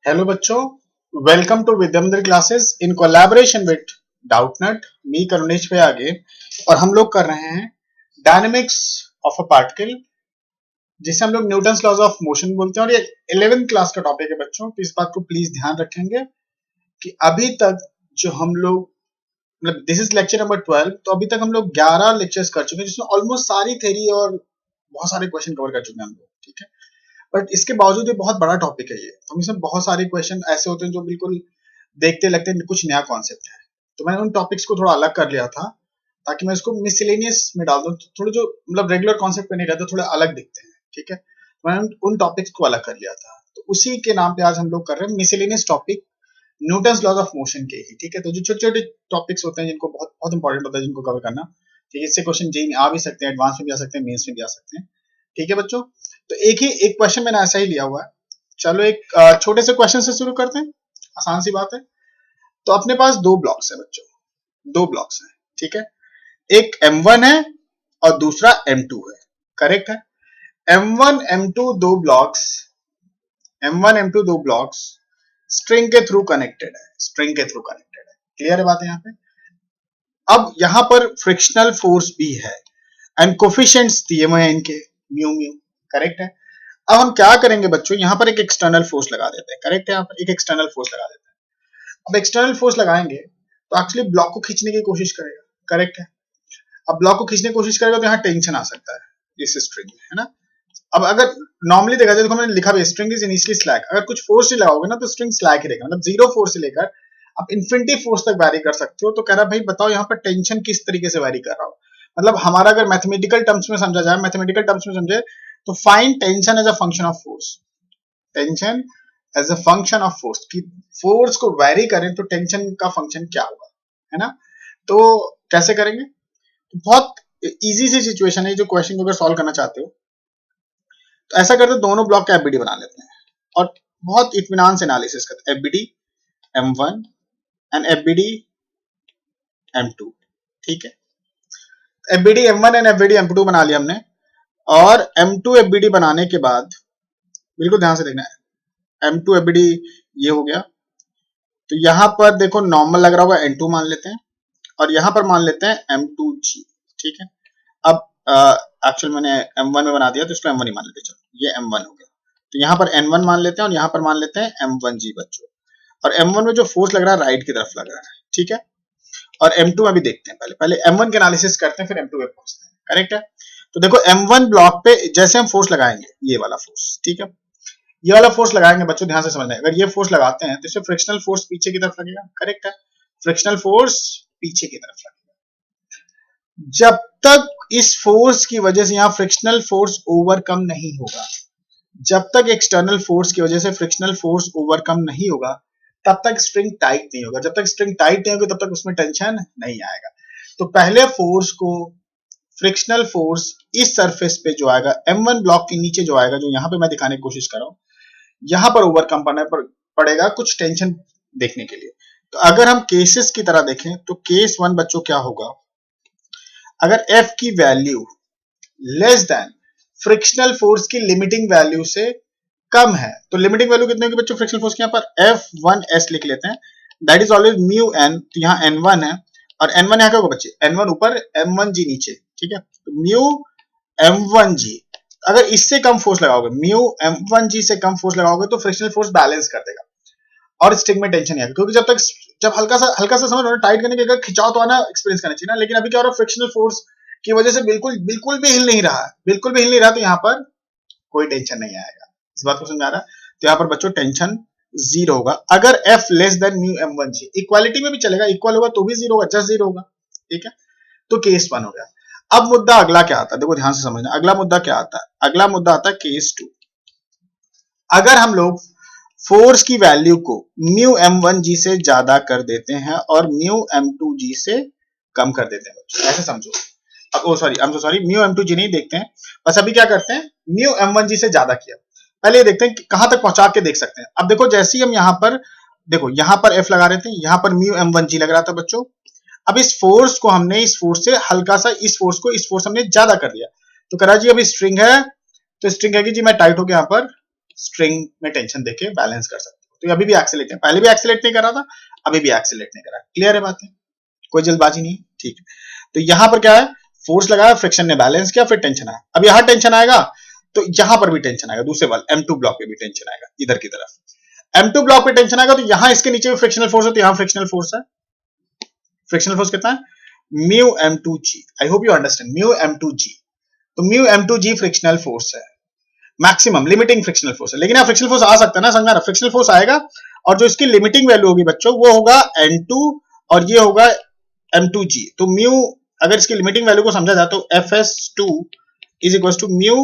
Hello बच्चों, welcome to Vidyamandir classes in collaboration with Doubtnut. मी करुणेश पे आगे और हम लोग कर रहे हैं डायनेमिक्स ऑफ अ पार्टिकल, जिसे हम लोग न्यूटन्स लॉज ऑफ मोशन बोलते हैं। और ये 11th क्लास का टॉपिक है बच्चों, तो इस बात को प्लीज ध्यान रखेंगे कि अभी तक जो हम लोग मतलब दिस इज लेक्चर नंबर 12, तो अभी तक हम लोग 11 लेक्चर्स कर चुके हैं, जिसमें ऑलमोस्ट सारी थ्योरी और बहुत सारे क्वेश्चन कवर कर चुके हैं हम लोग। ठीक है, बट इसके बावजूद ये बहुत बड़ा टॉपिक है। ये तो इसमें बहुत सारे क्वेश्चन ऐसे होते हैं जो बिल्कुल देखते लगते हैं कुछ नया कॉन्सेप्ट है, तो मैंने उन टॉपिक्स को थोड़ा अलग कर लिया था ताकि मैं इसको मिसलेनियस में डाल दूं, तो थोड़े जो मतलब रेगुलर कॉन्सेप्ट पे नहीं रहते, थोड़े अलग दिखते हैं। ठीक है, तो मैंने उन टॉपिक्स को अलग कर लिया था, तो उसी के नाम पे आज हम लोग कर रहे हैं miscellaneous topic Newton's laws of motion के ही। ठीक है, तो जो छोटे छोटे टॉपिक्स होते हैं जिनको बहुत बहुत इंपॉर्टेंट होता है जिनको कवर करना, ठीक है, इससे क्वेश्चन जेई में आ भी सकते हैं, एडवांस में भी आ सकते हैं, मेंस में भी आ सकते हैं। ठीक है बच्चों, तो एक क्वेश्चन मैंने ऐसा ही लिया हुआ है। चलो एक छोटे से क्वेश्चन से शुरू करते हैं, आसान सी बात है। तो अपने पास दो ब्लॉक्स है बच्चों, दो ब्लॉक्स हैं। ठीक है, एक M1 है और दूसरा M2 है। करेक्ट है, M1 M2 दो ब्लॉक्स, M1 M2 दो ब्लॉक्स स्ट्रिंग के थ्रू कनेक्टेड है, स्ट्रिंग के थ्रू कनेक्टेड है। क्लियर है बात है यहाँ पे। अब यहां पर फ्रिक्शनल फोर्स भी है एंड कोफिशिएंट्स दिए हुए हैं इनके, म्यू म्यू। करेक्ट है, अब हम क्या करेंगे बच्चों, यहां पर एक एक्सटर्नल फोर्स लगा देते हैं। करेक्ट है, यहाँ पर एक एक्सटर्नल फोर्स लगा देते हैं। अब एक्सटर्नल फोर्स लगाएंगे तो एक्चुअली ब्लॉक को खींचने की कोशिश करेगा। करेक्ट है, अब ब्लॉक को खींचने की कोशिश करेगा तो यहाँ टेंशन आ सकता है इस स्ट्रिंग में, है ना। अब अगर नॉर्मली देखा जाए, देखो मैंने लिखा भी स्ट्रिंग इज इनिशियली स्लैक, अगर कुछ फोर्स नहीं लगाओगे ना तो स्ट्रिंग स्लैक ही रहेगा, मतलब जीरो फोर्स से लेकर आप इन्फिनिटी फोर्स तक वैरी कर सकते हो। तो कह रहा भाई बताओ यहाँ पर टेंशन किस तरीके से वैरी कर रहा हो, मतलब हमारा अगर मैथमेटिकल टर्म्स में समझा जाए, मैथमेटिकल टर्म्स में समझे तो find tension as a function of force, tension as a function of force, कि फोर्स को वैरी करें तो टेंशन का फंक्शन क्या होगा, है ना। तो कैसे करेंगे, तो बहुत इजी सी सिचुएशन है। जो क्वेश्चन को अगर सॉल्व करना चाहते हो तो ऐसा करते, दोनों ब्लॉक का एफबीडी बना लेते हैं और बहुत इत्मीनान से एनालिसिस करते हैं। FBD M1 and FBD M2। ठीक है, FBD M1 and FBD M2 बना लिया हमने, और M2 एफबीडी बनाने के बाद बिल्कुल ध्यान से देखना है, M2 एफबीडी ये हो गया। तो यहां पर देखो नॉर्मल लग रहा होगा, N2 मान लेते हैं, और यहां पर मान लेते हैं M2G। ठीक है, अब एक्चुअल मैंने M1 में बना दिया तो इसको M1 ही मान लेते हैं। चलो ये M1 हो गया, तो यहाँ पर N1 मान लेते हैं और यहाँ पर मान लेते हैं M1G बच्चों। और M1 में जो फोर्स लग रहा है राइट की तरफ लग रहा है। ठीक है, और M2 में भी देखते हैं, पहले पहले M1 के एनालिसिस करते हैं, फिर M2 पे पहुंचते हैं। करेक्ट है, तो देखो M1 ब्लॉक पे जैसे हम फोर्स लगाएंगे, ये वाला फोर्स, ठीक है, ये वाला फोर्स लगाएंगे बच्चों, ध्यान से समझना है। अगर ये फोर्स लगाते हैं तो इसमें फ्रिक्शनल फोर्स पीछे की तरफ लगेगा। करेक्ट है, फ्रिक्शनल फोर्स पीछे की तरफ लगेगा। जब तक इस फोर्स की वजह से यहां फ्रिक्शनल फोर्स ओवरकम नहीं होगा, जब तक एक्सटर्नल फोर्स की वजह से फ्रिक्शनल फोर्स ओवरकम नहीं होगा, तब तक स्ट्रिंग टाइट नहीं होगा। जब तक स्ट्रिंग टाइट नहीं होगी तब तक उसमें टेंशन नहीं आएगा। तो पहले फोर्स को, फ्रिक्शनल फोर्स इस सरफेस पे जो आएगा, M1 ब्लॉक के नीचे जो आएगा, जो यहां पे मैं दिखाने की कोशिश कर रहा हूं, यहां पर ओवरकम पड़ेगा कुछ टेंशन देखने के लिए। तो अगर हम केसेस की तरह देखें तो केस 1 बच्चों क्या होगा, अगर F की value less than frictional force की लिमिटिंग वैल्यू से कम है, तो लिमिटिंग वैल्यू कितनी होगी बच्चों फ्रिक्शनल फोर्स की, यहाँ पर F1S लिख लेते हैं, that is always mu n, तो यहाँ N1 है, और N1 यहाँ क्या होगा बच्चे, N1 ऊपर M1G नीचे। ठीक है, तो म्यू M1G, अगर इससे कम फोर्स लगाओगे, म्यू M1G से कम फोर्स लगाओगे तो फ्रिक्शनल फोर्स बैलेंस कर देगा और स्ट्रिंग में टेंशन नहीं आएगी। क्योंकि जब हल्का सा समझ टाइट करने के खिंचाव तो आना एक्सपीरियंस करना चाहिए ना, लेकिन अभी क्या हो रहा है, फ्रिक्शनल फोर्स की वजह से बिल्कुल भी हिल नहीं रहा है, बिल्कुल भी हिल नहीं रहा, तो यहाँ पर कोई टेंशन नहीं आएगा। इस बात को समझा रहा है, तो यहाँ पर बच्चों टेंशन जीरो होगा। अगर F less than mu M1G, equality में भी चलेगा, इक्वल होगा तो भी जीरो होगा, जस्ट जीरो होगा। ठीक है, तो केस 1 हो गया। अब मुद्दा अगला क्या आता है, देखो ध्यान से समझना, अगला मुद्दा क्या आता है, अगला मुद्दा आता है केस 2। अगर हम लोग फोर्स की वैल्यू को म्यू M1G से ज्यादा कर देते हैं और म्यू M2G से कम कर देते हैं बच्चों, ऐसे समझो। अब सॉरी म्यू M2G नहीं देखते हैं, बस अभी क्या करते हैं, म्यू M1G से ज्यादा किया, पहले ये देखते हैं कि कहां तक पहुंचा के देख सकते हैं। अब देखो जैसे ही हम यहाँ पर देखो, यहाँ पर F लगा रहे थे, यहाँ पर म्यू M1G लग रहा था बच्चों। अब इस फोर्स को हमने, इस फोर्स से हल्का सा इस फोर्स हमने ज्यादा कर दिया, तो करा जी अभी स्ट्रिंग है, तो स्ट्रिंग है कि जी मैं टाइट होकर यहाँ पर स्ट्रिंग में टेंशन देके बैलेंस कर सकते हो। तो अभी भी एक्सेलेरेट नहीं, पहले भी एक्सेलेरेट नहीं कर रहा था, अभी भी एक्सेलेरेट नहीं कर रहा। क्लियर है बात है, कोई जल्दबाजी नहीं। ठीक है, तो यहां पर क्या है, फोर्स लगाया, फ्रिक्शन ने बैलेंस किया, फिर टेंशन आया। अब यहां टेंशन आएगा तो यहां पर भी टेंशन आएगा, दूसरे वाले M2 ब्लॉक पे भी टेंशन आएगा, इधर की तरफ M2 ब्लॉक पे टेंशन आएगा, तो यहां इसके नीचे भी फ्रिक्शनल फोर्स है, तो यहां फ्रिक्शनल फोर्स है। फ्रिक्शनल फोर्स कितना है, mu M2G। I hope you understand, mu M2G। तो म्यू M2G फ्रिक्शनल फोर्स है, मैक्सिमम लिमिटिंग फ्रिक्शनल फोर्स है। लेकिन यहाँ फ्रिक्शनल फोर्स आ सकता है ना, समझ में आ रहा, फ्रिक्शनल फोर्स आएगा और जो इसकी लिमिटिंग वैल्यू होगी बच्चों वो होगा N2 और ये होगा M2G। तो म्यू, अगर इसकी लिमिटिंग वैल्यू को समझा जाए तो FS2 is equal to mu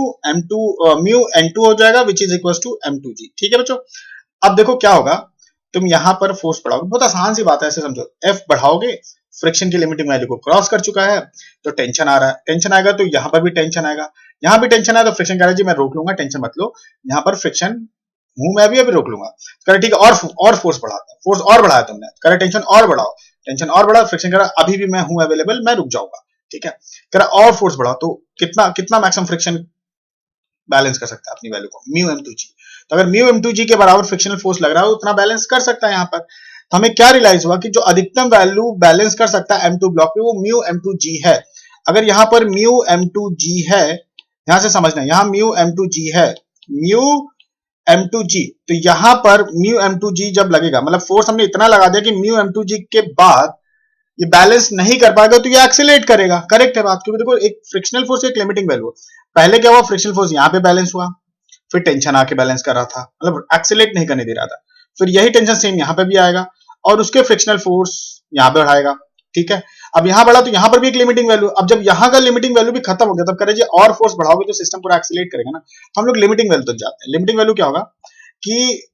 N2 हो जाएगा, which is equal to M2G। ठीक है बच्चों, अब देखो क्या होगा, तुम यहां पर फोर्स बढ़ाओगे, बहुत आसान सी बात है, ऐसे समझो, F बढ़ाओगे, फ्रिक्शन की लिमिटिंग वैल्यू को क्रॉस कर चुका है, तो टेंशन आ रहा है, टेंशन आएगा तो यहां पर भी टेंशन आएगा, यहां भी टेंशन आया तो फ्रिक्शन कह रहा है जी मैं रोक लूंगा, टेंशन मत लो, यहां पर फ्रिक्शन हूं मैं भी अभी रोक लूंगा। कह ठीक है, और फोर्स बढ़ाता है, फोर्स और बढ़ाया तुमने, कह रहा टेंशन और बढ़ाओ, टेंशन और बढ़ा, फ्रिक्शन कह रहा अभी भी मैं हूं अवेलेबल, मैं रुक जाऊंगा। ठीक है, कह रहा और फोर्स बढ़ाओ, तो कितना कितना मैक्सिमम फ्रिक्शन बैलेंस कर सकता है अपनी वैल्यू को, म्यू M2G। तो अगर म्यू M2G के बराबर फ्रिक्शनल फोर्स लग रहा है उतना बैलेंस कर सकता है यहाँ पर। तो हमें क्या रियलाइज हुआ कि जो अधिकतम वैल्यू बैलेंस कर सकता है M2 ब्लॉक पे वो म्यू M2G है। अगर यहाँ पर म्यू M2G है, यहां से समझना, यहाँ म्यू M2G है, म्यू M2G, तो यहां पर म्यू M2G जब लगेगा, मतलब फोर्स हमने इतना लगा दिया कि म्यू M2G के बाद ये बैलेंस नहीं कर पाएगा तो ये एक्सेलरेट करेगा। करेक्ट है बात, क्योंकि देखो एक फ्रिक्शनल फोर्स एक लिमिटिंग वैल्यू, पहले क्या हुआ, फ्रिक्शनल फोर्स यहाँ पे बैलेंस हुआ, फिर टेंशन आके बैलेंस कर रहा था, मतलब एक्सेलरेट नहीं करने दे रहा था, फिर यही टेंशन सेम यहाँ पे भी आएगा और उसके फ्रिक्शनल फोर्स यहाँ पे बढ़ाएगा। ठीक है, अब यहाँ बढ़ा तो यहाँ पर भी एक लिमिटिंग वैल्यू, अब जब यहाँ का लिमिटिंग वैल्यू भी खत्म हो गया तब कह रहे जी और फोर्स बढ़ाओगे तो सिस्टम पूरा एक्सेलरेट करेगा ना, तो हम लोग लिमिटिंग वैल्यू तक जाते हैं। लिमिटिंग वैल्यू क्या होगा कि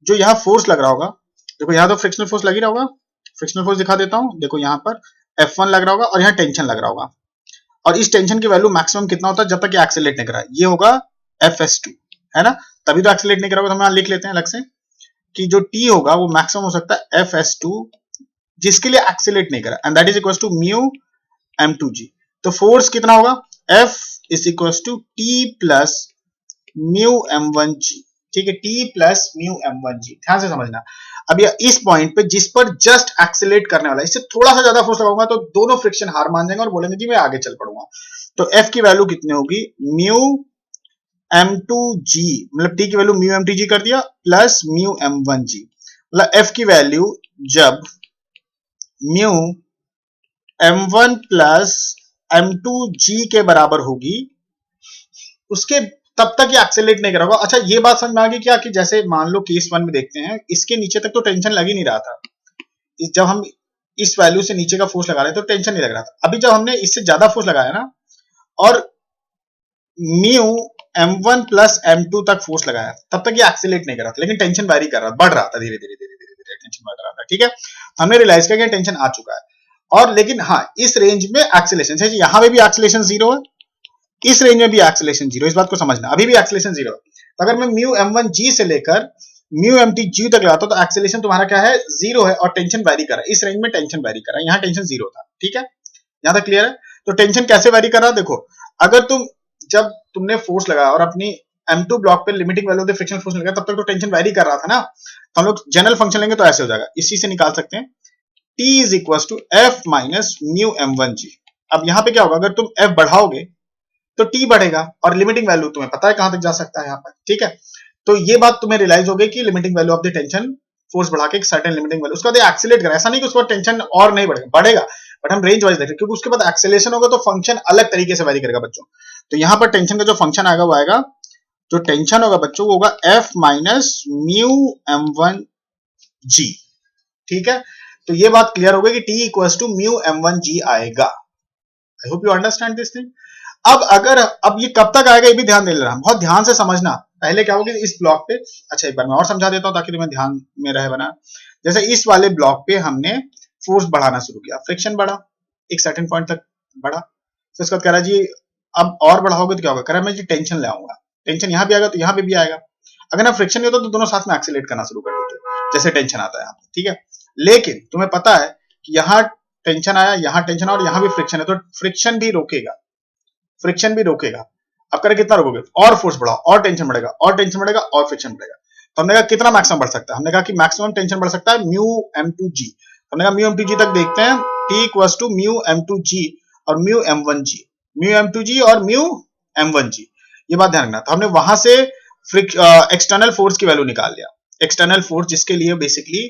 जो यहाँ फोर्स लग रहा होगा, देखो यहाँ तो फ्रिक्शनल फोर्स लग ही रहा होगा, फ्रिक्शनल फोर्स दिखा देता हूं, देखो यहाँ पर F1 लग रहा होगा और यहाँ टेंशन लग रहा होगा, और इस टेंशन की वैल्यू मैक्सिमम कितना होता है जब तक ये एक्सेलरेट नहीं करा, ये होगा FS2, है ना, तभी तो एक्सेलरेट नहीं करा होगा। तो हम यहाँ लिख लेते हैं अलग से कि जो T होगा वो मैक्सिमम हो सकता है FS2 जिसके लिए एक्सेलरेट नहीं करा, and that is equal to mu M2G। तो फोर्स कितना होगा, F is equal to T plus mu M1G। ठीक है, T प्लस म्यू M1G, ध्यान से समझना। अब ये इस पॉइंट पे जिस पर जस्ट एक्सेलरेट करने वाला है, इससे थोड़ा सा ज्यादा फोर्स लगाऊंगा तो दोनों फ्रिक्शन हार मान जाएंगे और बोलेंगे कि मैं आगे चल पड़ूंगा। तो F की वैल्यू कितनी होगी, म्यू M2G, मतलब T की वैल्यू म्यू M2G कर दिया प्लस म्यू M1G, मतलब F की वैल्यू जब म्यू M1 प्लस M2G के बराबर होगी उसके तब तक ये एक्सेलरेट नहीं करेगा। अच्छा ये बात समझ में आ गई क्या कि जैसे मान लो केस 1 में देखते हैं, इसके नीचे तक तो टेंशन लग ही नहीं रहा था, जब हम इस वैल्यू से नीचे का फोर्स लगा रहे थे तो टेंशन नहीं लग रहा था। अभी जब हमने इससे ज्यादा फोर्स लगाया ना और म्यू M1 प्लस M2 तक फोर्स लगाया, तब तक ये एक्सेलरेट नहीं कर रहा था, लेकिन टेंशन वेरी कर रहा था, बढ़ रहा था, धीरे धीरे धीरे धीरे धीरे टेंशन बढ़ रहा था। ठीक है, हमने रियलाइज किया कि टेंशन आ चुका है, और लेकिन हाँ इस रेंज में एक्सेलरेशन, यहां पे भी एक्सेलरेशन जीरो है, इस रेंज में भी एक्सेलरेशन जीरो, इस बात को समझना, अभी भी एक्सेलरेशन जीरो है। तो अगर मैं म्यू M1G से लेकर म्यू M2G तक लाता तो एक्सेलरेशन तुम्हारा क्या है, जीरो है, और टेंशन वेरी कर रहा है, इस रेंज में टेंशन वेरी कर रहा है, यहाँ टेंशन जीरो था। ठीक है, यहां तक क्लियर है। तो टेंशन कैसे वेरी कर रहा है, देखो अगर जब तुमने फोर्स लगाया और अपनी M2 ब्लॉक पे लिमिटिंग वैल्यू फ्रिक्शन फोर्स लगा, तब तक तो टेंशन वेरी कर रहा था ना, तो हम लोग जनरल फंक्शन लेंगे तो ऐसे हो जाएगा, इसी से निकाल सकते हैं, T is equal to F minus mu M1G। अब यहाँ पे क्या होगा, अगर तुम F बढ़ाओगे तो T बढ़ेगा, और लिमिटिंग वैल्यू तुम्हें पता है कहां तक जा सकता है यहाँ पर। ठीक है, तो ये बात तुम्हें रियलाइज हो गई कि limiting value of the tension, force बढ़ा के एक सर्टेन लिमिटिंग वैल्यू, उसके बाद एक्सेलरेट करें, ऐसा नहीं कि उसके बाद टेंशन और नहीं बढ़ेगा, बढ़ेगा, बट हम रेंज वाइज देखें, क्योंकि उसके बाद एक्सेलरेशन होगा तो फंक्शन अलग तरीके से वेरी करेगा बच्चों। तो यहाँ पर टेंशन का जो फंक्शन आएगा वो आएगा, जो टेंशन होगा बच्चों वो होगा F माइनस म्यू M1G। ठीक है, तो ये बात क्लियर हो गई कि T equals to mu M1G आएगा। आई hope you understand this thing. अब ये कब तक आएगा ये भी ध्यान दे लेना, बहुत ध्यान से समझना। पहले क्या होगा इस ब्लॉक पे, अच्छा एक बार मैं और समझा देता हूं ताकि तुम्हें ध्यान में रहे बना। जैसे इस वाले ब्लॉक पे हमने फोर्स बढ़ाना शुरू किया, फ्रिक्शन बढ़ा, एक सर्टेन पॉइंट तक बढ़ा, तो इसका कह रहा जी अब और बढ़ाओगे तो क्या होगा, कह रहा मैं जी टेंशन ले आऊंगा, टेंशन यहाँ भी आएगा तो यहाँ पे भी आएगा। अगर ना फ्रिक्शन नहीं होता तो दोनों साथ में एक्सेलरेट करना शुरू कर देते जैसे टेंशन आता है यहाँ पे। ठीक है, लेकिन तुम्हें पता है कि यहाँ टेंशन आया, यहाँ टेंशन और यहाँ भी फ्रिक्शन है, तो फ्रिक्शन भी रोकेगा, फ्रिक्शन भी रोकेगा। अब करें कितना रोकोगे, और फोर्स बढ़ाओ, और टेंशन बढ़ेगा, और टेंशन बढ़ेगा, और फ्रिक्शन बढ़ेगा। तो हमने कहा कितना मैक्सिमम बढ़ सकता है, हमने कहा कि मैक्सिमम टेंशन बढ़ सकता है म्यू m2g। हमने कहा म्यू m2g तक देखते हैं, t equals to mu m2g और म्यू m1g, म्यू m2g और म्यू m1g, ये बात ध्यान रखना। तो हमने वहां से एक्सटर्नल फोर्स की वैल्यू निकाल लिया, एक्सटर्नल फोर्स जिसके लिए बेसिकली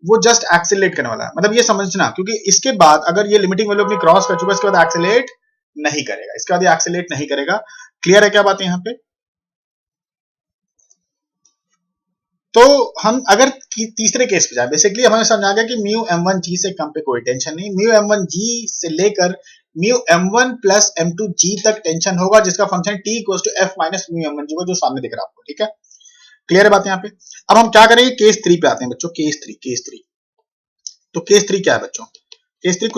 वो जस्ट एक्सेलरेट करने वाला है, मतलब ये समझना, क्योंकि इसके बाद अगर ये लिमिटिंग वैल्यू अपनी क्रॉस कर चुका है, इसके बाद एक्सेलरेट नहीं करेगा, इसके बाद ये एक्सेलरेट नहीं करेगा। क्लियर है क्या बात है यहाँ पे? तो हम अगर तीसरे केस पे जाए, बेसिकली हमें समझ आ गया कि म्यू m1g से कम पे कोई टेंशन नहीं, म्यू m1g से लेकर म्यू m1 प्लस m2g तक टेंशन होगा, जिसका function t equals to f minus mu m1g होगा, जो सामने दिख रहा है आपको। ठीक है, क्लियर है बात यहाँ पे? अब हम क्या करेंगे, केस 3 पे आते हैं बच्चों, केस 3। तो केस 3 क्या है बच्चों? केस 3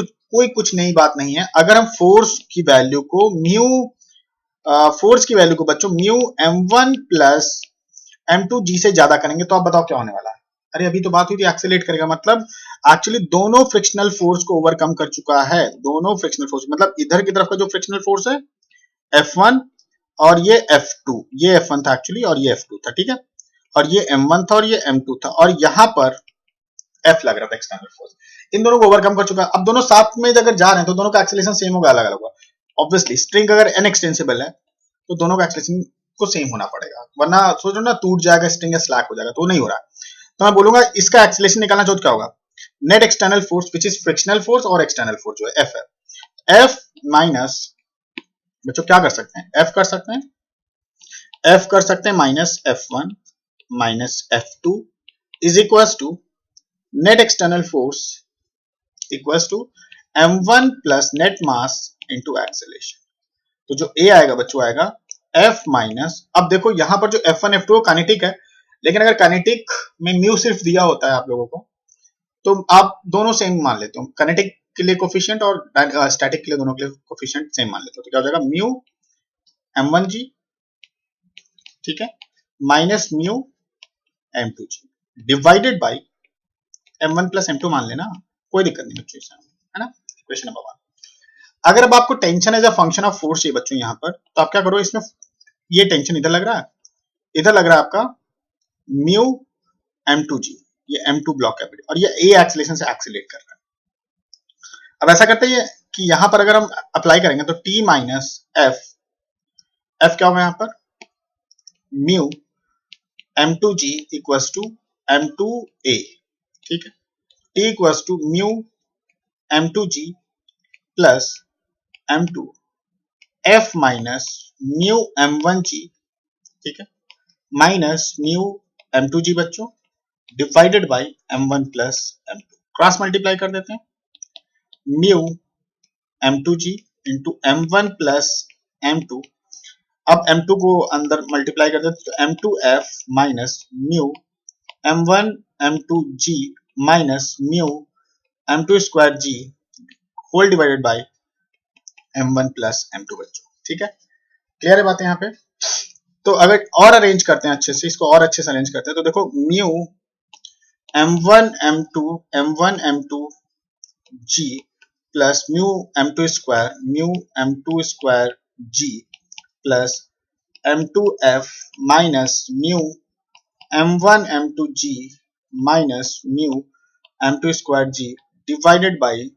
कुछ नई बात नहीं है। अगर हम फोर्स की वैल्यू को बच्चों म्यू m1 प्लस m2g से ज्यादा करेंगे, तो आप बताओ क्या होने वाला है? अरे अभी तो बात हुई थी एक्सेलरेट करेगा, मतलब एक्चुअली दोनों फ्रिक्शनल फोर्स को ओवरकम कर चुका है, दोनों फ्रिक्शनल फोर्स, मतलब इधर की तरफ का जो फ्रिक्शनल फोर्स है F1 और ये F2, ये F1 था एक्चुअली और ये F2 था, ठीक है, और ये M1 था और ये M2 था, और यहां पर F लग रहा था एक्सटर्नल फोर्स, इन दोनों को ओवरकम कर चुका है। अब दोनों साथ में अगर जा रहे हैं तो दोनों का एक्सेलरेशन सेम होगा, अलग अलग होगा। ऑब्वियसली स्ट्रिंग अगर n एक्सटेंसिबल है तो दोनों का एक्सेलरेशन को सेम होना पड़ेगा, वरना सोचो ना टूट जाएगा स्ट्रिंग या स्लैक हो जाएगा, तो नहीं हो रहा है। तो मैं बोलूंगा इसका एक्सेलरेशन निकालना चाहो तो क्या होगा, net external force which is frictional force और एक्सटर्नल फोर्स जो है F है, F माइनस, बच्चों क्या कर सकते हैं, F कर सकते हैं minus F1 minus F2 is equals to net external force equals to m1 plus net mass into acceleration. तो जो A आएगा बच्चों आएगा F माइनस, अब देखो यहां पर जो F1 F2 काइनेटिक है, लेकिन अगर काइनेटिक में म्यू सिर्फ दिया होता है आप लोगों को, तो आप दोनों सेम मान लेते हो, काइनेटिक के लिए कोफिशिएंट और स्टैटिक के लिए दोनों के लिए कोफिशिएंट सेम मान लेते हो, तो क्या हो जाएगा म्यू m1g, ठीक है, minus mu m2g divided by m1 plus m2 मान लेना, कोई दिक्कत नहीं बच्चों इसमें, है ना। क्वेश्चन नंबर 1, अगर अब आपको tension as a function of force चाहिए बच्चों यहाँ पर, तो आप क्या करो, इसमें ये टेंशन इधर लग रहा है, इधर लग रहा है आपका म्यू m2g, ये m2 ब्लॉक है और ये a एक्सीलरेशन से एक्सीलरेट कर रहा है। अब ऐसा करते हैं कि यहां पर अगर हम अप्लाई करेंगे तो t माइनस f क्या होगा यहाँ पर, mu m2g equals to m2a, ठीक है, t equals to mu m2g plus m2 f minus mu m1g, ठीक है, माइनस म्यू m2g बच्चों divided by m1 plus m2, cross multiply कर देते हैं, mu m2g into m1 plus m2, अब m2 को अंदर मल्टीप्लाई कर देते तो m2f minus mu m1 m2g minus mu m2 square g whole divided by m1 plus m2 बच्चों, ठीक है, क्लियर है बात यहाँ पे? तो अगर और अरेंज करते हैं अच्छे से, इसको और अच्छे से अरेंज करते हैं, तो देखो mu m1 m2 g plus mu m2 square g plus m2f minus mu m1 m2 g minus mu m2 square g divided by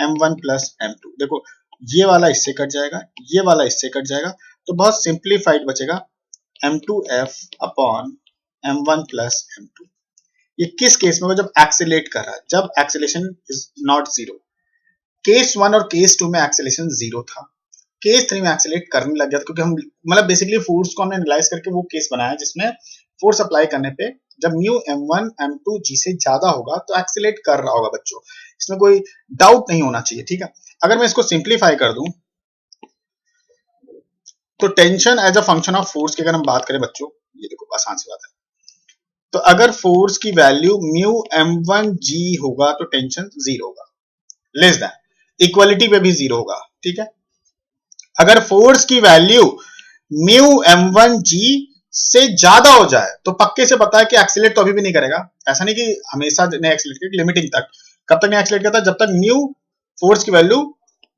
m1 plus m2। देखो ये वाला इससे कट जाएगा, ये वाला इससे कट जाएगा, तो बहुत सिंप्लीफाइड बचेगा m2f upon m1 plus m2। ये किस केस में होगा, जब एक्सेलरेट कर रहा है, जब acceleration is not zero. Case 1 और केस 2 में एक्सेलरेशन जीरो था, केस 3 में एक्सेलरेट करने लग गया, क्योंकि हम मतलब बेसिकली फोर्स को हमने एनालाइज करके वो केस बनाया जिसमें फोर्स अप्लाई करने पे जब म्यू m1 m2 g से ज्यादा होगा तो एक्सेलरेट कर रहा होगा बच्चों, इसमें कोई डाउट नहीं होना चाहिए, ठीक है। अगर मैं इसको सिंप्लीफाई कर दूं तो tension as a function of force की अगर हम बात करें बच्चों, ये देखो आसान सी बात है, तो अगर फोर्स की वैल्यू म्यू m1g होगा तो टेंशन जीरो होगा, लेस दैन इक्वलिटी पे भी जीरो होगा, ठीक है। अगर फोर्स की वैल्यू म्यू m1g से ज्यादा हो जाए तो पक्के से पता है कि एक्सीलरेट तो अभी भी नहीं करेगा, ऐसा नहीं कि हमेशा नहीं एक्सीलरेट करेगा, लिमिटिंग तक। कब तक नहीं एक्सीलरेट करता, जब तक म्यू फोर्स की value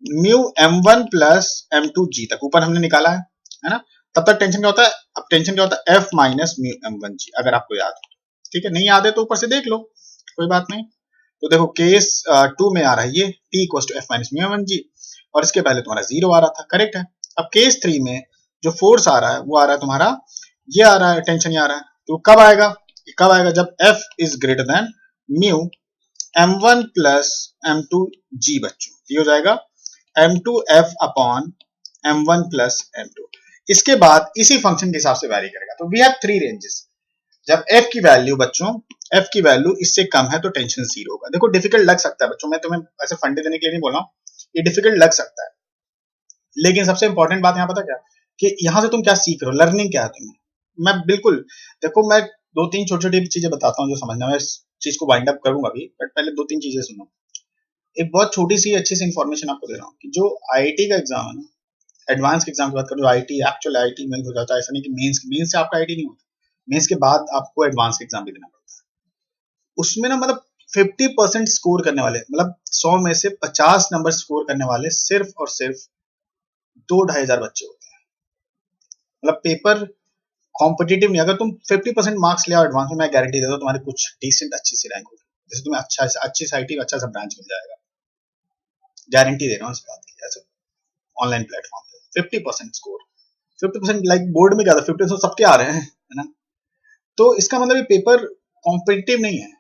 mu m1 plus m2g तक, ऊपर हमने निकाला है ना, तब तक टेंशन क्या होता है, अब टेंशन क्या होता है, एफ माइनस म्यू m1g, अगर आपको याद हो, ठीक है, नहीं याद है तो ऊपर से देख लो, कोई बात नहीं। तो देखो केस 2 में आ रहा है ये t equal to F minus mu m1g, और इसके पहले तुम्हारा 0 आ रहा था, करेक्ट है। अब केस 3 में जो फोर्स आ रहा है वो आ रहा है तुम्हारा, ये आ रहा है, टेंशन ये आ रहा है, तो कब आएगा, ये कब आएगा, जब f is greater than mu m1 plus m2g बच्चों, ये हो जाएगा m2f upon m1 plus m2। इसके बाद इसी फंक्शन के हिसाब से वैरी करेगा। तो वी हैव 3 रेंजेस। जब f की वैल्यू बच्चों, f की वैल्यू इससे कम है तो टेंशन 0 होगा। देखो डिफिकल्ट लग सकता है बच्चों, मैं तुम्हें ऐसे फंडे देने के लिए नहीं बोल रहा हूँ, ये डिफिकल्ट लग सकता है, लेकिन सबसे इंपॉर्टेंट बात यहाँ पता क्या, कि यहाँ से तुम क्या सीख रहे हो, लर्निंग क्या है तुम्हें। मैं बिल्कुल, देखो मैं 2-3 छोटी छोटी चीजें बताता हूँ जो समझना, मैं इस चीज को वाइंड अप करूंगा अभी, बट पहले 2-3 चीजें सुनो। एक बहुत छोटी सी अच्छी सी इन्फॉर्मेशन आपको दे रहा हूँ कि जो आईआईटी का एग्जाम है ना, एडवांस के एग्जाम की बात करो, जो आईआईटी एक्चुअल आईआईटी में हो जाता है, ऐसा नहीं कि मेंस से आपका आईआईटी नहीं होता, मेंस के बाद आपको एडवांस के एग्जाम भी देना पड़ता है। उसमें ना मतलब 50% स्कोर करने वाले, मतलब 100 में से 50 नंबर स्कोर करने वाले सिर्फ और सिर्फ 2-2,500 बच्चे होते हैं। मतलब पेपर कॉम्पिटिटिव नहीं, अगर तुम 50% मार्क्स ले आओ एडवांस में, मैं गारंटी देता हूँ तुम्हारी कुछ डिसेंट अच्छी सी रैंक होगी, जैसे तुम्हें अच्छी सी आईटी अच्छा सा ब्रांच मिल जाएगा, गारंटी दे रहा हूँ इस बात की। ऐसे ऑनलाइन प्लेटफॉर्म पे 50% स्कोर, 50% लाइक बोर्ड में क्या था, 50% सबके आ रहे हैं, है ना। तो इसका मतलब ये पेपर कॉम्पिटिटिव नहीं है,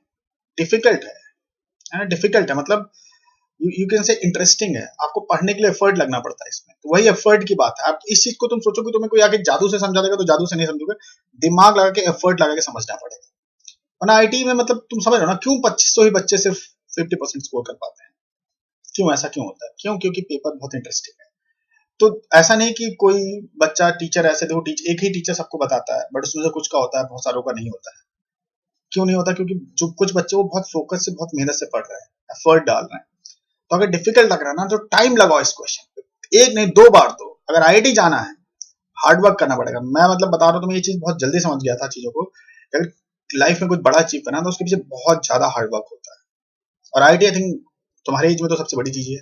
डिफिकल्ट है ना, डिफिकल्ट है मतलब यू कैन से इंटरेस्टिंग है, आपको पढ़ने के लिए एफर्ट लगना पड़ता है इसमें। तो वही एफर्ट की बात है। आप इस चीज को तुम सोचो कि तुम्हें कोई आके जादू से समझा देगा, तो जादू से नहीं समझोगे, दिमाग लगा के एफर्ट लगा के समझना पड़ेगा। वरना आईटी में मतलब तुम समझ रहे हो ना, क्यों 2500 ही बच्चे सिर्फ 50% स्कोर कर पाते हैं, क्यों ऐसा क्यों होता है, क्यों, क्योंकि पेपर बहुत इंटरेस्टिंग है। तो ऐसा नहीं कि कोई बच्चा टीचर ऐसे, देखो एक ही टीचर सबको बताता है, बट उसमें से कुछ का होता है, बहुत सारों का नहीं होता है। क्यों नहीं होता, क्योंकि जो कुछ बच्चे वो बहुत फोकस से, बहुत मेहनत से पढ़ रहे हैं, एफर्ट डाल रहे हैं। तो अगर डिफिकल्ट लग रहा है ना, तो टाइम लगाओ इस क्वेश्चन पे, एक नहीं 2 बार। तो अगर आईआईटी जाना है, हार्ड वर्क करना पड़ेगा। मैं मतलब बता रहा हूँ, तो मैं ये चीज बहुत जल्दी समझ गया था चीजों को। अगर लाइफ में कुछ बड़ा अचीव करना है, तो उसके पीछे बहुत ज्यादा हार्ड वर्क होता है। और आईआईटी आई थिंक तुम्हारे एज में तो सबसे बड़ी चीज है,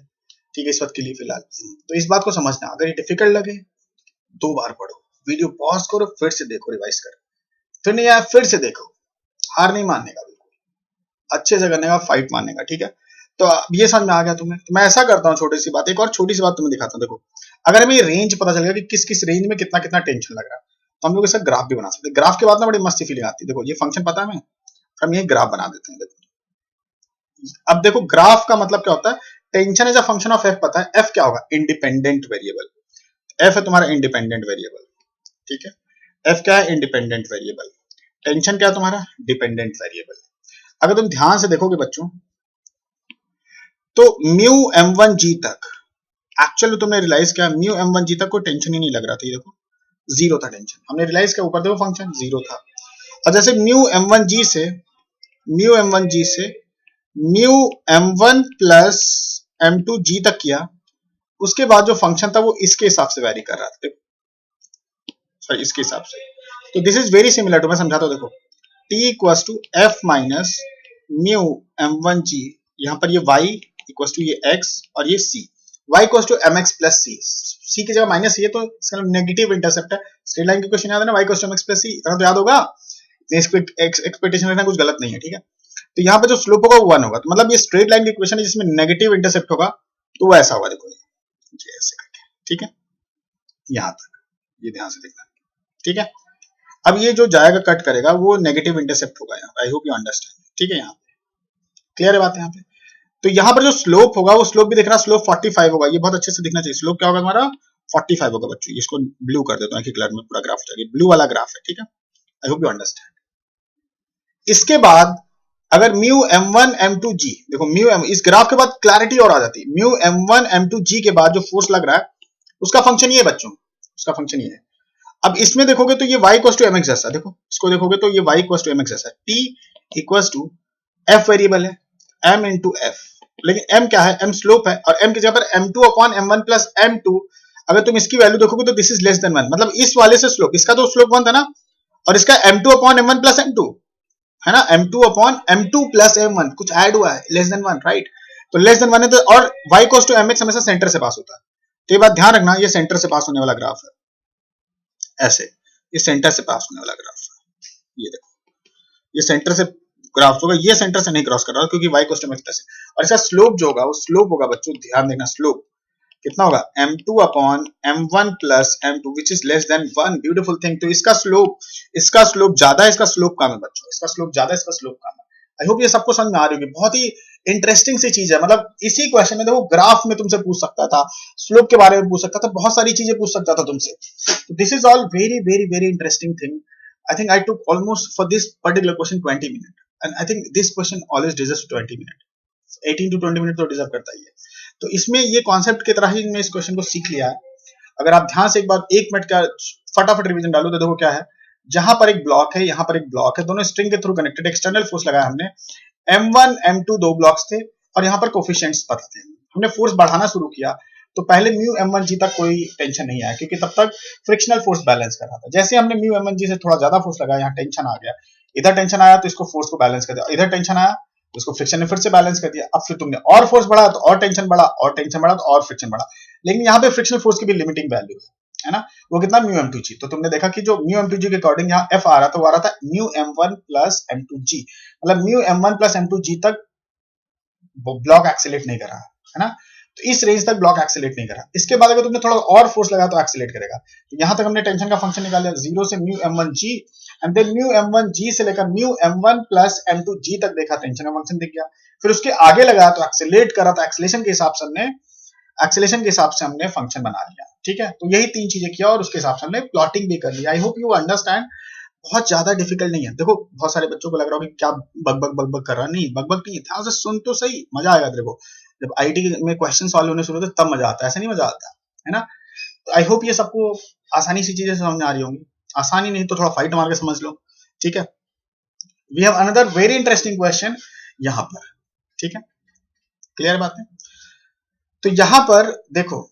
ठीक है, इस वक्त के लिए फिलहाल। तो इस बात को समझना, अगर ये डिफिकल्ट लगे 2 बार पढ़ो, वीडियो पॉज करो, फिर से देखो, रिवाइज करो, फिर नहीं आया फिर से देखो, हार नहीं मानने का, बिल्कुल अच्छे से करने का, फाइट मारने का, ठीक है। तो अब ये समझ में आ गया तुम्हें। तो मैं ऐसा करता हूँ, छोटी सी बात, एक और छोटी सी बात तुम्हें दिखाता हूँ। देखो अगर हमें ये रेंज पता चल गया कि किस किस रेंज में कितना कितना टेंशन लग रहा है, तो हम लोग इसका ग्राफ भी बना सकते हैं। ग्राफ के बाद ना बड़ी मस्ती फीलिंग आती है। देखो ये फंक्शन पता है हमें, हम ये ग्राफ बना देते हैं। देखो अब देखो ग्राफ का मतलब क्या होता है, tension is a function of F, पता है एफ क्या होगा, इंडिपेंडेंट वेरिएबल। एफ है तुम्हारा इंडिपेंडेंट वेरिएबल, ठीक है। एफ क्या है, इंडिपेंडेंट वेरिएबल। टेंशन क्या है तुम्हारा, डिपेंडेंट वेरिएबल। अगर तुम ध्यान से देखोगे बच्चों, तो म्यू m1g तक एक्चुअल तुमने रियलाइज किया, म्यू m1g तक कोई टेंशन ही नहीं लग रहा था। ये देखो 0 था टेंशन, हमने रियलाइज किया, ऊपर देखो फंक्शन 0 था। और जैसे म्यू m1g से म्यू m1 प्लस m2g तक किया, उसके बाद जो फंक्शन था वो इसके हिसाब से वैरी कर रहा था, सॉरी इसके हिसाब से। तो this is very similar to, मैं समझाता हूं। देखो t equals to f minus mu m1g, यहाँ पर ये y इक्वल्स टू ये x और ये c, y equals to mx plus c की जगह माइनस c है, तो इसका नेगेटिव इंटरसेप्ट है। स्ट्रेट लाइन की क्वेश्चन याद है ना, y equals to mx plus c, इतना तो याद होगा, एक्सपेक्टेशन रखना कुछ गलत नहीं है, ठीक है। तो यहाँ पे जो स्लोप होगा वो 1 होगा, तो मतलब ये स्ट्रेट लाइन की इक्वेशन है जिसमें नेगेटिव इंटरसेप्ट होगा, तो वो ऐसा होगा, देखो ये ऐसे करके, ठीक है, यहाँ तक, ये ध्यान से देखना, ठीक है। अब ये जो जाएगा कट करेगा वो नेगेटिव इंटरसेप्ट होगा यहाँ, आई होप यू अंडरस्टैंड, ठीक है। यहाँ पे क्लियर है बात यहाँ पे। तो यहाँ पर जो स्लोप होगा, वो स्लोप भी देखना, स्लोप 45 होगा, ये बहुत अच्छे से दिखना चाहिए। स्लोप क्या होगा तुम्हारा, 45 होगा बच्चों। इसको ब्लू कर देता हूँ कि कलर में पूरा ग्राफ हो जाएगा, ब्लू वाला ग्राफ है, ठीक है, आई होप यू अंडरस्टैंड। इसके बाद अगर म्यू m1 m2g, देखो म्यू m, इस ग्राफ के बाद क्लैरिटी और आ जाती है। म्यू m1 m2g के बाद जो फोर्स लग रहा है उसका फंक्शन ये है बच्चों, उसका फंक्शन ये है। अब इसमें देखोगे तो ये y इक्वल्स टू mx जैसा, देखो इसको देखोगे तो ये y इक्वल्स टू mx जैसा, t equals to f variable है, m इंटू f, लेकिन m क्या है, m स्लोप है, और m की जगह पर m2 upon m1 plus m2। अगर तुम इसकी वैल्यू देखोगे तो दिस इज लेस देन 1, मतलब इस वाले से स्लोप, इसका तो स्लोप 1 था ना, और इसका m2 upon m1 plus m2 है ना, m2 upon m2 plus m1 कुछ ऐड हुआ है, लेस देन 1, राइट। तो लेस देन 1 है, तो और y इक्वल्स टू mx हमेशा सेंटर से पास होता है। तो ये बात ध्यान रखना, ये सेंटर से पास होने वाला ग्राफ है, ऐसे ये सेंटर से पास होने वाला ग्राफ, ये देखो ये सेंटर से ग्राफ होगा, ये सेंटर से नहीं क्रॉस कर रहा क्योंकि y equal to mx plus है। और इसका स्लोप जो होगा वो स्लोप होगा बच्चों, ध्यान देना, स्लोप कितना होगा m2 upon m1 plus m2 which is less than 1। Beautiful thing. तो इसका स्लोप ज्यादा है, इसका स्लोप कम है बच्चों, इसका स्लोप ज्यादा है, इसका स्लोप कम है। आई होप ये सबको समझ में आ रही होगी। बहुत ही इंटरेस्टिंग सी चीज है, मतलब इसी क्वेश्चन में देखो ग्राफ में तुमसे पूछ सकता था, स्लोप के बारे में पूछ सकता था, बहुत सारी चीजें पूछ सकता था तुमसे। तो this is all very very very interesting thing. I think I took almost for this particular question 20 minutes, and I think this question always deserves 20 minutes. 18 to 20 minute तो डिजर्व करता ही है। तो इसमें ये कॉन्सेप्ट की तरह ही मैं इस क्वेश्चन को सीख लिया है। अगर आप ध्यान से एक बार 1 मिनट का फटाफट रिवीजन डालो तो देखो क्या है, जहां पर एक ब्लॉक है, यहाँ पर एक ब्लॉक है, दोनों स्ट्रिंग के थ्रू कनेक्टेड, एक्सटर्नल फोर्स लगाया हमने, m1 m2 दो ब्लॉक्स थे और यहाँ पर कोफिशिएंट्स पता थे। हमने फोर्स बढ़ाना शुरू किया तो पहले म्यू m1g तक कोई टेंशन नहीं आया क्योंकि तब तक फ्रिक्शनल फोर्स बैलेंस कर रहा था। जैसे हमने म्यू m1g से थोड़ा ज्यादा फोर्स लगाया, यहाँ टेंशन आ गया, इधर टेंशन आया तो इसको फोर्स को बैलेंस कर दिया, इधर टेंशन आया तो इसको फ्रिक्शन ने फिर से बैलेंस कर दिया। अब फिर तुमने और फोर्स बढ़ा तो और टेंशन बढ़ा, और टेंशन बढ़ा तो और फ्रिक्शन बढ़ा। लेकिन यहाँ पे फ्रिक्शनल फोर्स की भी लिमिटिंग वैल्यू है ना, वो कितना म्यू m2g। तो तुमने देखा कि जो म्यू m2g के अकॉर्डिंग यहाँ f आ रहा था वो आ रहा था म्यू m1 प्लस m2g, मतलब म्यू m1 प्लस m2g तक ब्लॉक एक्सीलेट नहीं कर रहा है ना, तो इस रेंज तक ब्लॉक एक्सीलेट नहीं करा। इसके बाद अगर तुमने थोड़ा और फोर्स लगाया तो एक्सीलेट करेगा। तो यहां तक हमने टेंशन का फंक्शन निकाल लिया, 0 से mu m1g and then mu m1g से लेकर म्यू m1 प्लस m2g तक देखा, टेंशन का फंक्शन दिख गया। फिर उसके आगे लगाया तो एक्सीलेट करा, तो एक्सीलेशन के हिसाब से हमने फंक्शन बना लिया। ठीक है, तो यही 3 चीजें किया और उसके हिसाब से हमने प्लॉटिंग भी कर लिया। आई होप यू अंडरस्टैंड। बहुत ज्यादा डिफिकल्ट नहीं है। देखो बहुत सारे बच्चों को लग रहा होगा कि क्या बग कर रहा, नहीं बग नहीं है, ध्यान से सुन तो सही, मजा आएगा तेरे को। जब आईटी में क्वेश्चन सॉल्व होने शुरू होते तब मजा आता है, ऐसा नहीं मजा आता है ना। तो आई होप ये सबको आसानी सी चीजें समझ में आ रही होंगी, आसानी नहीं तो थोड़ा फाइट मार के समझ लो। ठीक है, we have another very interesting question यहाँ पर। ठीक है, क्लियर बात है। तो यहाँ पर देखो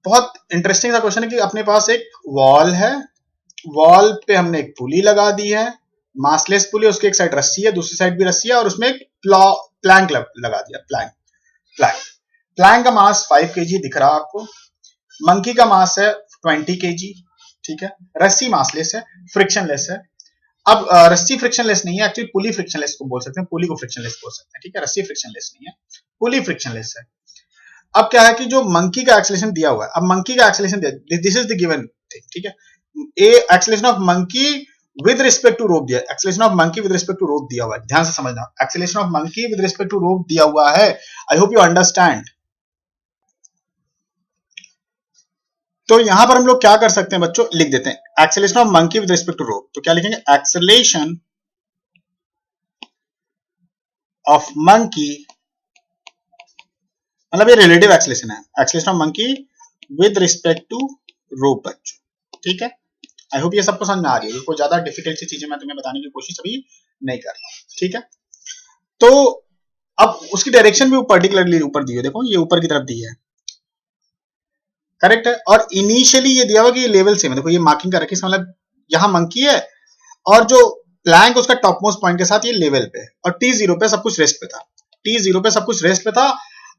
बहुत इंटरेस्टिंग सा क्वेश्चन है कि अपने पास एक वॉल है, वॉल पे हमने एक पुली लगा दी है, मासलेस पुली, उसके एक साइड रस्सी है, दूसरी साइड भी रस्सी है, और उसमें एक प्लैंक लगा दिया। प्लैंक का मास 5 kg दिख रहा है आपको, मंकी का मास है 20 kg। ठीक है, रस्सी मासलेस है, फ्रिक्शनलेस है। अब रस्सी फ्रिक्शनलेस नहीं है, एक्चुअली पुली फ्रिक्शनलेस को बोल सकते हैं, पुली को फ्रिक्शनलेस बोल सकते हैं। ठीक है, रस्सी फ्रिक्शनलेस नहीं है, पुली फ्रिक्शनलेस है। अब क्या है कि जो मंकी का एक्सेलरेशन दिया हुआ है, अब मंकी का acceleration this is the given thing. ठीक है, a acceleration of monkey with respect to rope दिया, acceleration of monkey with respect to rope दिया हुआ है, ध्यान से समझना, acceleration of monkey with respect to rope दिया हुआ है। I hope you understand. तो यहां पर हम लोग क्या कर सकते हैं बच्चों, लिख देते हैं acceleration of monkey with respect to rope. तो क्या लिखेंगे, एक्सेलरेशन ऑफ मंकी, मतलब ये रिलेटिव एक्सेलरेशन है, acceleration of monkey with respect to rope बच्चों। ठीक है, आई होप ये सबको समझ में आ रही है, कोई ज्यादा डिफिकल्ट सी चीजें मैं तुम्हें बताने की कोशिश अभी नहीं कर रहा हूं। ठीक है, तो अब उसकी डायरेक्शन भी पर्टिकुलरली ऊपर दी है, देखो ये ऊपर की तरफ दी है, करेक्ट है। और इनिशियली ये दिया हुआ कि ये लेवल सेम है, देखो ये मार्किंग कर रखी है, मतलब यहां मंकी है और जो प्लैंक उसका टॉप मोस्ट पॉइंट के साथ ये लेवल पे, और T0 पे सब कुछ रेस्ट पे था, T0 पे सब कुछ रेस्ट पे था।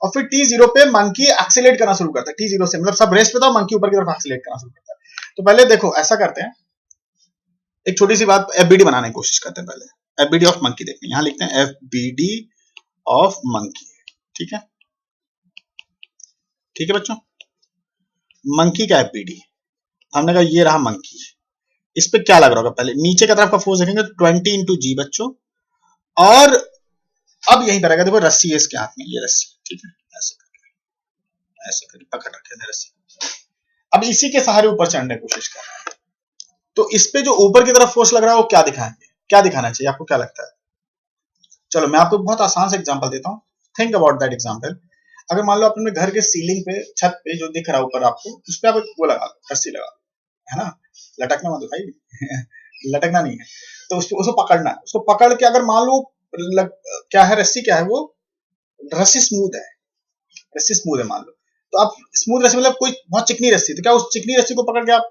और फिर T0 पे मंकी एक्सीलेट करना शुरू करता है, T0 से मतलब सब रेस्ट पे था, मंकी ऊपर की तरफ एक्सीलेट करना शुरू करता है। तो पहले देखो ऐसा करते हैं, एक छोटी सी बात एफबीडी बनाने की कोशिश करते हैं। पहले एफबीडी ऑफ मंकी देखते हैं, यहां लिखते हैं एफबीडी ऑफ मंकी। ठीक है, ठीक है बच्चों, मंकी का एफबीडी हमने कहा ये रहा मंकी, इस पे क्या लग रहा होगा, पहले नीचे की तरफ का फोर्स देखेंगे तो 20 into g बच्चों। और अब यहीं पर आएगा, देखो रस्सी है इसके हाथ में, ये रस्सी, ठीक है, ऐसे करके पकड़ रखे हैं रस्सी। अब इसी के सहारे ऊपर चढ़ने की कोशिश कर रहा है, तो इस पे जो ऊपर की तरफ फोर्स लग रहा है वो क्या दिखाएंगे, क्या दिखाना चाहिए आपको, क्या लगता है? चलो मैं आपको बहुत आसान से एग्जांपल देता हूँ, थिंक अबाउट दैट एग्जांपल। अगर मान लो अपने घर के सीलिंग पे, छत पे जो दिख रहा है ऊपर आपको, उस पे आप वो लगा लो, रस्सी लगा लो, है ना, लटकना मत भाई लटकना नहीं है। तो उसको पकड़ना है, उसको पकड़ के अगर मान लो क्या है रस्सी, क्या है वो, रस्सी स्मूथ है, रस्सी स्मूथ है मान लो, तो आप स्मूथ रस्सी मतलब कोई बहुत चिकनी रस्सी, तो क्या उस चिकनी रस्सी को पकड़ के आप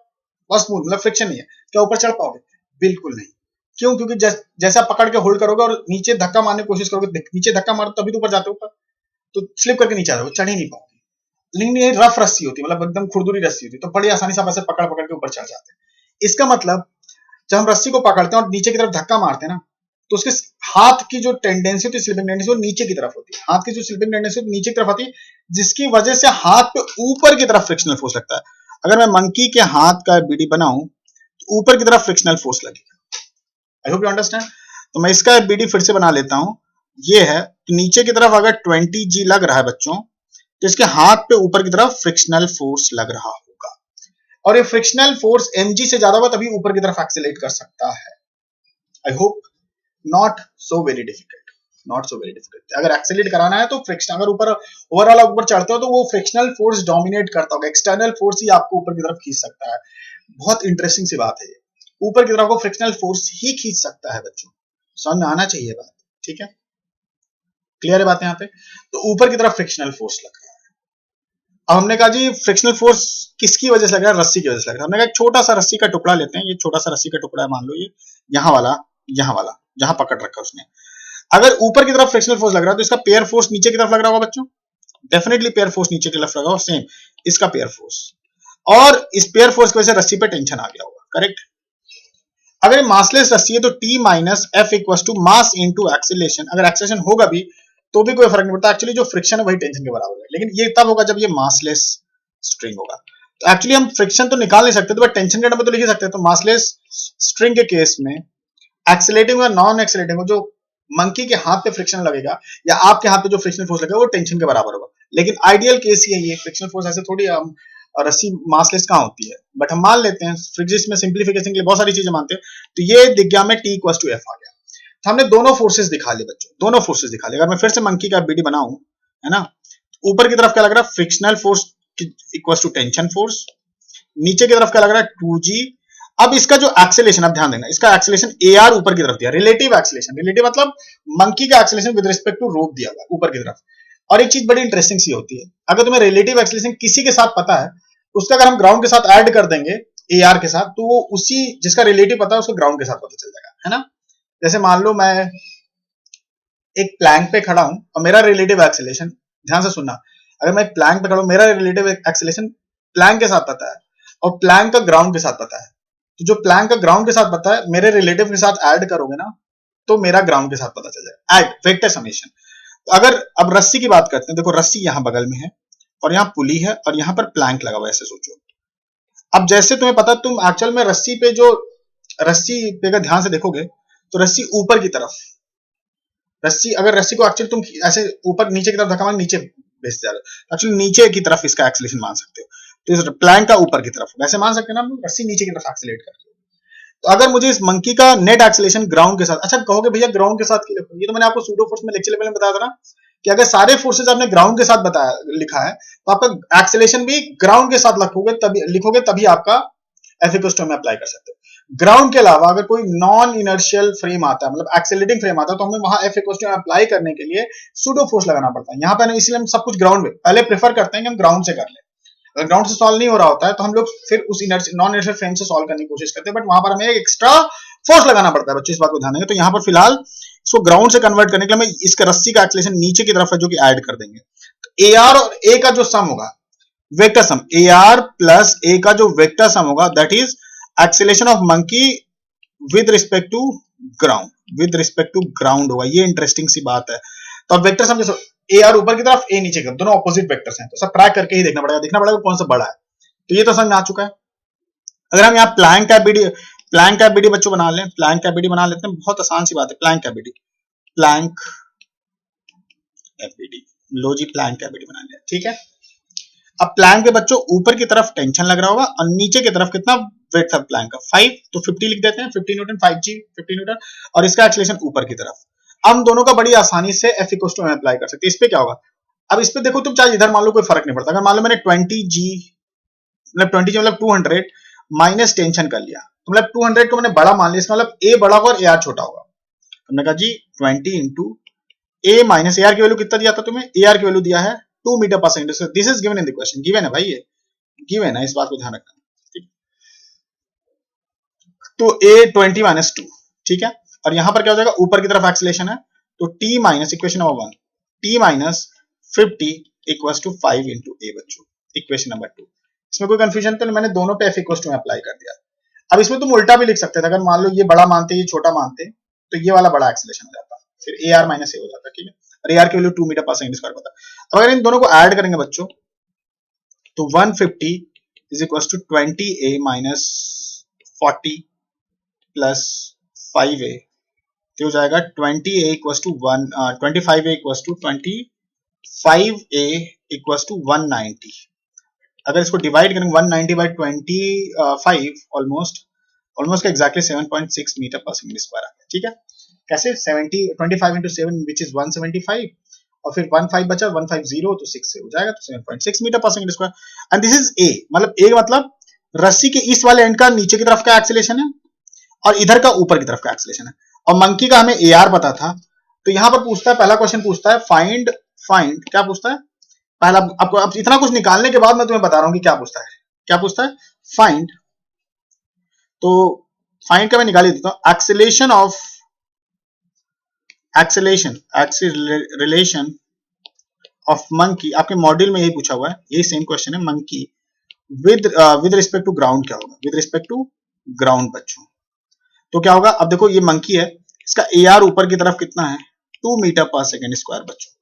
बहुत स्मूथ मतलब फ्रिक्शन नहीं है, क्या ऊपर चढ़ पाओगे? बिल्कुल नहीं। क्यों? क्योंकि जैसे आप पकड़ के होल्ड करोगे और नीचे धक्का मारने की कोशिश करोगे, नीचे धक्का मारो तभी तो ऊपर जाते हो ऊपर, तो स्लिप करके नीचे आ जाओगे, चढ़ ही नहीं पाओगे। लेकिन ये रफ रस्सी होती है, मतलब एकदम खुरदुरी रस्सी होती है, तो बड़ी आसानी से आप ऐसे पकड़ पकड़ के ऊपर चढ़ जाते हैं। इसका मतलब जब हम रस्सी को पकड़ते हैं और नीचे की तरफ धक्का मारते हैं ना, तो उसके हाथ की जो टेंडेंसी होती है, स्लिपिंग टेंडेंसी, वो नीचे की तरफ होती है। हाथ की जो स्लिपिंग टेंडेंसी नीचे की तरफ आती है, जिसकी वजह से हाथ पे ऊपर की तरफ फ्रिक्शनल फोर्स लगता है। अगर मैं मंकी के हाथ का बीडी बनाऊं तो ऊपर की तरफ फ्रिक्शनल फोर्स लगेगा। आई होप यू अंडरस्टैंड। तो मैं इसका बीडी फिर से बना लेता हूं। ये है, तो नीचे की तरफ अगर 20 G लग रहा है बच्चों, तो इसके हाथ पे ऊपर की तरफ फ्रिक्शनल फोर्स लग रहा होगा, और ये फ्रिक्शनल फोर्स mg से ज्यादा होगा तभी ऊपर की तरफ एक्सेलरेट कर सकता है। I hope not so very difficult, not so very difficult. अगर एक्सेलरेट कराना है तो फ्रिक्शन, अगर ऊपर ओवरऑल ऊपर चढ़ते हो तो वो फ्रिक्शनल फोर्स डोमिनेट करता होगा, एक्सटर्नल फोर्स ही आपको ऊपर की तरफ खींच सकता है। बहुत इंटरेस्टिंग सी बात है ये, ऊपर की तरफ को फ्रिक्शनल फोर्स ही खींच सकता है बच्चों, समझ में आना चाहिए बात, ठीक है, क्लियर है बात यहाँ पे। तो ऊपर की तरफ फ्रिक्शनल फोर्स लग रहा है। अब हमने कहा जी फ्रिक्शनल फोर्स किसकी वजह से लग रहा है, रस्सी की वजह से लग रहा है। हमने कहा एक छोटा सा रस्सी का टुकड़ा लेते हैं, ये छोटा सा रस्सी का टुकड़ा है, मान लो ये यहाँ वाला जहां पकड़ रखा है उसने। अगर ऊपर की तरफ फ्रिक्शनल फोर्स लग रहा है तो इसका पेयर फोर्स नीचे की तरफ लग रहा होगा बच्चों, डेफिनेटली पेयर फोर्स नीचे की तरफ लगा होगा, सेम इसका पेयर फोर्स, और इस पेयर फोर्स की वजह से रस्सी पे टेंशन आ गया होगा, करेक्ट। अगर ये मासलेस रस्सी है तो T minus F equal to mass into acceleration, अगर एक्सीलरेशन होगा भी तो भी कोई फर्क नहीं पड़ता, एक्चुअली जो फ्रिक्शन है वही टेंशन के बराबर है, लेकिन ये तब होगा जब ये मासलेस स्ट्रिंग होगा। तो एक्चुअली हम फ्रिक्शन तो निकाल नहीं सकते, तो बट टेंशन के टर्म में तो लिख ही सकते हैं। तो मासलेस स्ट्रिंग के केस में एक्सीलरेटिंग और नॉन एक्सीलरेटिंग, जो मंकी के हाथ पे फ्रिक्शन लगेगा या आपके हाथ पे जो फ्रिक्शनल फोर्स लगेगा वो टेंशन के बराबर होगा। लेकिन आइडियल केस ही है ये, फ्रिक्शनल फोर्स ऐसे थोड़ी रस्सी मासलेस कहां होती है, बट हम मान लेते हैं फिजिक्स में सिंप्लीफिकेशन के लिए बहुत सारी चीजें मानते हैं। तो ये दिख गया हमें T इक्वल टू एफ आ गया। तो हमने दोनों फोर्सेस दिखा लिए बच्चों, दोनों फोर्सेस दिखा लिए। अगर मैं फिर से मंकी का बीडी बनाऊं, है ना, ऊपर की तरफ क्या लग रहा है, frictional force equal to tension force, नीचे की तरफ क्या लग रहा है 2G। अब इसका जो एक्सेलेरेशन, अब ध्यान देना, इसका एक्सेलेरेशन AR ऊपर की तरफ दिया, रिलेटिव एक्सेलेरेशन, रिलेटिव मतलब मंकी का acceleration with respect to rope दिया हुआ ऊपर की तरफ। और एक चीज बड़ी इंटरेस्टिंग सी होती है, अगर तुम्हें रिलेटिव एक्सेलेरेशन किसी के साथ पता है, उसका अगर हम ग्राउंड के साथ ऐड कर देंगे AR के साथ, तो वो उसी जिसका रिलेटिव पता है उसको ग्राउंड के साथ पता चल जाएगा, है ना। जैसे मान लो मैं एक प्लैंक पे खड़ा हूं और मेरा रिलेटिव एक्सेलेरेशन, ध्यान से सुनना, अगर मैं एक प्लैंक पे खड़ा हूं, मेरा रिलेटिव एक्सेलेरेशन प्लैंक के साथ पता है और प्लैंक का ग्राउंड के साथ पता है। तो जो प्लैंक का ग्राउंड के साथ पता है, मेरे रिलेटिव के साथ ऐड करोगे ना तो मेरा ग्राउंड के साथ पता चल जाएगा, ऐड वेक्टर समेशन। तो अगर अब रस्सी की बात करते हैं, देखो रस्सी यहां बगल में है और यहाँ पुली है और यहाँ पर प्लैंक लगा हुआ है, ऐसे सोचो। अब जैसे तुम्हें पता, तुम एक्चुअल में रस्सी पे जो, रस्सी पे अगर ध्यान से देखोगे तो रस्सी ऊपर की तरफ, रस्सी अगर रस्सी को एक्चुअली तुम ऐसे ऊपर नीचे की तरफ धक्का मार नीचे भेज जा रहे हो, एक्चुअली नीचे की तरफ इसका एक्सेलेरेशन मान सकते हो। तो इस प्लैंक का ऊपर की तरफ वैसे मान सकते हैं ना, रस्सी नीचे की तरफ एक्सेलरेट कर रही है। तो अगर मुझे इस मंकी का नेट एक्सेलरेशन ग्राउंड के साथ, अच्छा कहोगे भैया ग्राउंड के साथ क्यों, ये तो मैंने आपको सूडो फोर्स में लेक्चर लेवल में बताया था ना, कि अगर सारे फोर्सेस आपने ग्राउंड के साथ बताया लिखा है तो आपका एक्सेलरेशन भी ग्राउंड के साथ लिखोगे तभी आपका एफ इक्वल टू में अप्लाई कर सकते हो। ग्राउंड के अलावा अगर कोई नॉन इनर्शियल फ्रेम आता है, मतलब एक्सेलरेटिंग फ्रेम आता है, तो हमें वहां एफ इक्वल टू अप्लाई करने के लिए सूडो फोर्स लगाना पड़ता है। यहाँ पे इसलिए हम सब कुछ ग्राउंड में पहले प्रेफर करते हैं कि हम ग्राउंड से कर लें। अगर ग्राउंड से सॉल्व नहीं हो रहा होता है तो हम लोग फिर उस नॉन इनर्शियल फ्रेम से सॉल्व करने की कोशिश करते हैं, बट वहां पर हमें एक एक्स्ट्रा फोर्स लगाना पड़ता है बच्चों, इस बात को ध्यान देंगे। तो यहाँ पर फिलहाल इसको ग्राउंड से कन्वर्ट करने के लिए हमें इसका रस्सी का एक्सेलरेशन नीचे की तरफ है जो कि ऐड कर देंगे। तो ए आर और ए का जो सम होगा, vector sum, A R plus A का जो वेक्टर सम होगा, that is acceleration of monkey with respect to ground, with respect to ground होगा। ये इंटरेस्टिंग सी बात है। तो अब वेक्टर सम जैसे ए आर ऊपर की तरफ, ए नीचे की तरफ, दोनों ऑपोजिट वेक्टर्स हैं, तो सब ट्रैक करके ही देखना पड़ेगा कौन सा बड़ा है। तो ये तो समझ में आ चुका है। अगर हम यहाँ प्लैंक का बीडी बच्चों बना लें, प्लैंक का बीडी बना लेते हैं, बहुत आसान सी बात है। प्लैंक का बीडी, प्लैंक एफबीडी, लो जी प्लैंक का बीडी बना लिया, ठीक है। अब प्लैंक के बच्चों ऊपर की तरफ टेंशन लग रहा होगा और नीचे की तरफ कितना वेट था प्लैंक का, 5, तो 50 लिख देते हैं, 50 न्यूटन, 5G 50 न्यूटन, और इसका एक्सेलरेशन ऊपर की तरफ। हम दोनों का बड़ी आसानी से एफ इक्वल टू अप्लाई कर सकते हैं। इस पे क्या होगा, अब इस पे देखो तुम चाहे इधर मान लो, कोई फर्क नहीं पड़ता। अगर मान लो मैंने 20G मतलब 20G मतलब 200 माइनस टेंशन कर लिया, तो मतलब 200 को मैंने बड़ा मान लिया, इसका मतलब ए बड़ा होगा और ए आर छोटा होगा। तो मैंने कहा जी 20 into A minus A R की वैल्यू कितना दिया था तुम्हें, ए आर की वैल्यू दिया है 2 metre per second. This is given in the question, given है भाई, ये गिवन है, इस बात को ध्यान रखना, ठीक। तो ए 20 माइनस 2, ठीक है। और यहां पर क्या हो जाएगा, ऊपर की तरफ एक्सेलरेशन है, तो T minus equation number 1, T minus 50 equal to 5 into A बच्चों, इक्वेशन नंबर 2। इसमें कोई कंफ्यूजन तो नहीं, मैंने दोनों पे एफ इक्वल टू अप्लाई कर दिया। अब इसमें तुम उल्टा भी लिख सकते थे, अगर मान लो ये बड़ा मानते ये छोटा मानते तो ये वाला बड़ा एक्सेलरेशन हो जाता, फिर ए आर माइनस ए हो जाता, ठीक है, और ए आर की value 2 metre per second square होता। अब अगर इन दोनों को ऐड करेंगे बच्चों तो 150 is equal to 20a minus 40 plus 5a, तो हो जाएगा 20a equal to 25a equal to 25a equal to 190। अगर इसको डिवाइड करेंगे 190 by 25 almost exactly 7.6 metre per second square आ गया, ठीक है। कैसे 25 इंटू 7 विच इज 175 और फिर 15 बचा 150 तो 6 से हो जाएगा, तो 7.6 metre per second square. And this is a, मतलब ए मतलब रस्सी के इस वाले एंड का नीचे की तरफ का एक्सेलरेशन है और इधर का ऊपर की तरफ का एक्सेलरेशन है, और मंकी का हमें ए आर पता था, तो यहां पर पूछता है, पहला क्वेश्चन पूछता है फाइंड क्या पूछता है पहला, आपको अब इतना कुछ निकालने के बाद मैं तुम्हें बता रहा हूं कि क्या पूछता है फाइंड। तो फाइंड का मैं निकाल देता हूं, एक्सेलरेशन ऑफ मंकी, आपके मॉड्यूल में यही पूछा हुआ है, यही सेम क्वेश्चन है, monkey with respect to ground क्या होगा, विद रिस्पेक्ट टू ग्राउंड बच्चों। तो क्या होगा, अब देखो ये मंकी है, इसका ए आर ऊपर की तरफ कितना है 2 मीटर पर सेकेंड स्क्वायर बच्चों,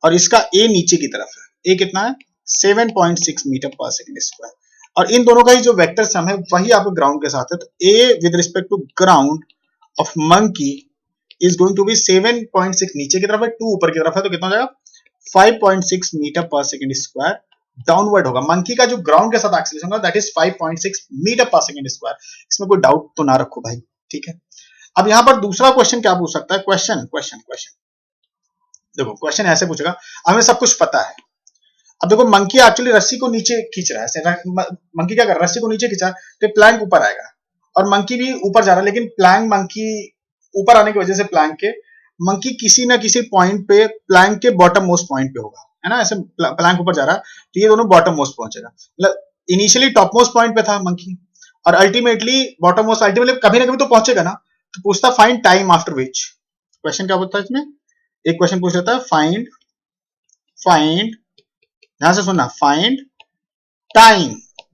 और इसका ए नीचे की तरफ है, ए कितना है 7.6 मीटर पर सेकेंड स्क्वायर, और इन दोनों का ही जो वेक्टर सम है वही आपको ग्राउंड के साथ है, तो a with respect to ground of monkey is going to be 7.6 नीचे की तरफ है, 2 ऊपर की तरफ है, तो कितना हो जाएगा 5.6 मीटर पर सेकेंड स्क्वायर डाउनवर्ड होगा। मंकी का जो ग्राउंड के साथ एक्सेलरेशन होगा दैट इज 5.6 मीटर पर सेकेंड स्क्वायर, इसमें कोई डाउट तो ना रखो भाई, ठीक है। अब यहां पर दूसरा क्वेश्चन क्या पूछ सकता है, क्वेश्चन देखो क्वेश्चन ऐसे पूछेगा, हमें सब कुछ पता है। अब देखो मंकी एक्चुअली रस्सी को नीचे खींच रहा है, मंकी क्या कर रहा है, रस्सी को नीचे खींचा तो प्लैंक ऊपर आएगा, और मंकी भी ऊपर जा रहा है, लेकिन प्लैंक मंकी ऊपर आने की वजह से मंकी किसी ना किसी पॉइंट पे प्लैंक के बॉटम मोस्ट पॉइंट पे होगा, है ना, ऐसे प्लैंक ऊपर जा रहा है तो ये दोनों बॉटम मोस्ट पहुंचेगा, मतलब इनिशियली टॉप मोस्ट पॉइंट पे था मंकी और अल्टीमेटली बॉटम मोस्ट, अल्टीमेटली कभी ना कभी तो पहुंचेगा ना, तो पूछता फाइंड टाइम आफ्टर विच, क्वेश्चन क्या होता है इसमें, एक क्वेश्चन पूछ लेता है फाइंड ध्यान से सुनना, फाइंड टाइम,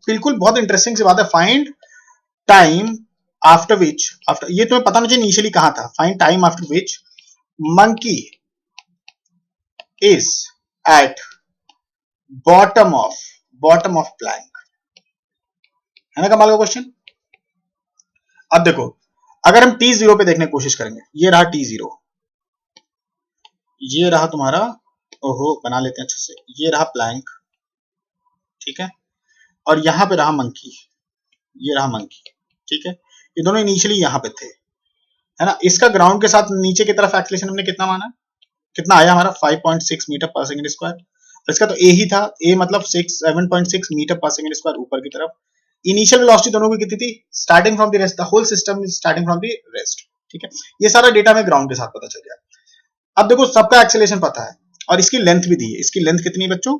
बिल्कुल बहुत इंटरेस्टिंग सी बात है, फाइंड टाइम आफ्टर विच, आफ्टर ये तुम्हें पता नहीं चाहिए इनिशियली कहां था, find time after which monkey is at bottom of Planck, है ना कमाल का क्वेश्चन। अब देखो अगर हम T0 पे देखने की कोशिश करेंगे, ये रहा T0, ये रहा तुम्हारा, ओहो बना लेते हैं अच्छे से, ये रहा प्लैंक, ठीक है, और यहां पे रहा मंकी, ये रहा मंकी, ठीक है, ये दोनों इनिशियली यहां पे थे, है ना, इसका ग्राउंड के साथ नीचे की तरफ एक्सेलरेशन हमने कितना माना, कितना आया हमारा 5.6 मीटर पर सेकंड स्क्वायर, इसका तो ए ही था, ए मतलब 7.6 मीटर पर सेकंड स्क्वायर ऊपर की तरफ, इनिशियल वेलोसिटी दोनों की कितनी थी, starting from the rest, the whole system is starting from the rest, ठीक है, ये सारा डेटा हमें ग्राउंड के साथ पता चल गया। अब देखो सबका एक्सेलरेशन पता है और इसकी लेंथ भी दी है, इसकी लेंथ कितनी बच्चों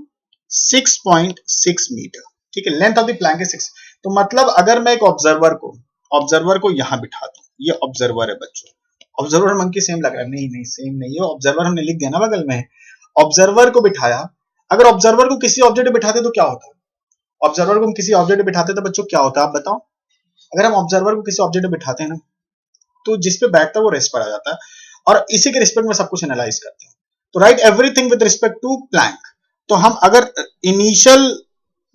6.6 मीटर, ठीक है, लेंथ ऑफ द प्लैंक है 6, तो मतलब अगर मैं एक ऑब्जर्वर को यहां बिठा दूं, ये ऑब्जर्वर है बच्चों, ऑब्जर्वर मंकी सेम लग रहा है, नहीं सेम नहीं है, ऑब्जर्वर हमने लिख दिया ना बगल में, ऑब्जर्वर को बिठाया, अगर ऑब्जर्वर को किसी ऑब्जेक्ट पे बिठाते तो क्या होता है, ऑब्जर्वर को हम किसी ऑब्जेक्ट पे बिठाते तो बच्चों क्या होता है आप बताओ, अगर हम ऑब्जर्वर को किसी ऑब्जेक्ट पे बिठाते हैं ना तो जिस पे बैठता है वो रेस्ट पर आ जाता है, और इसी के रिस्पेक्ट में सब कुछ एनालाइज करते हैं, तो write everything with respect to plank, तो हम अगर इनिशियल,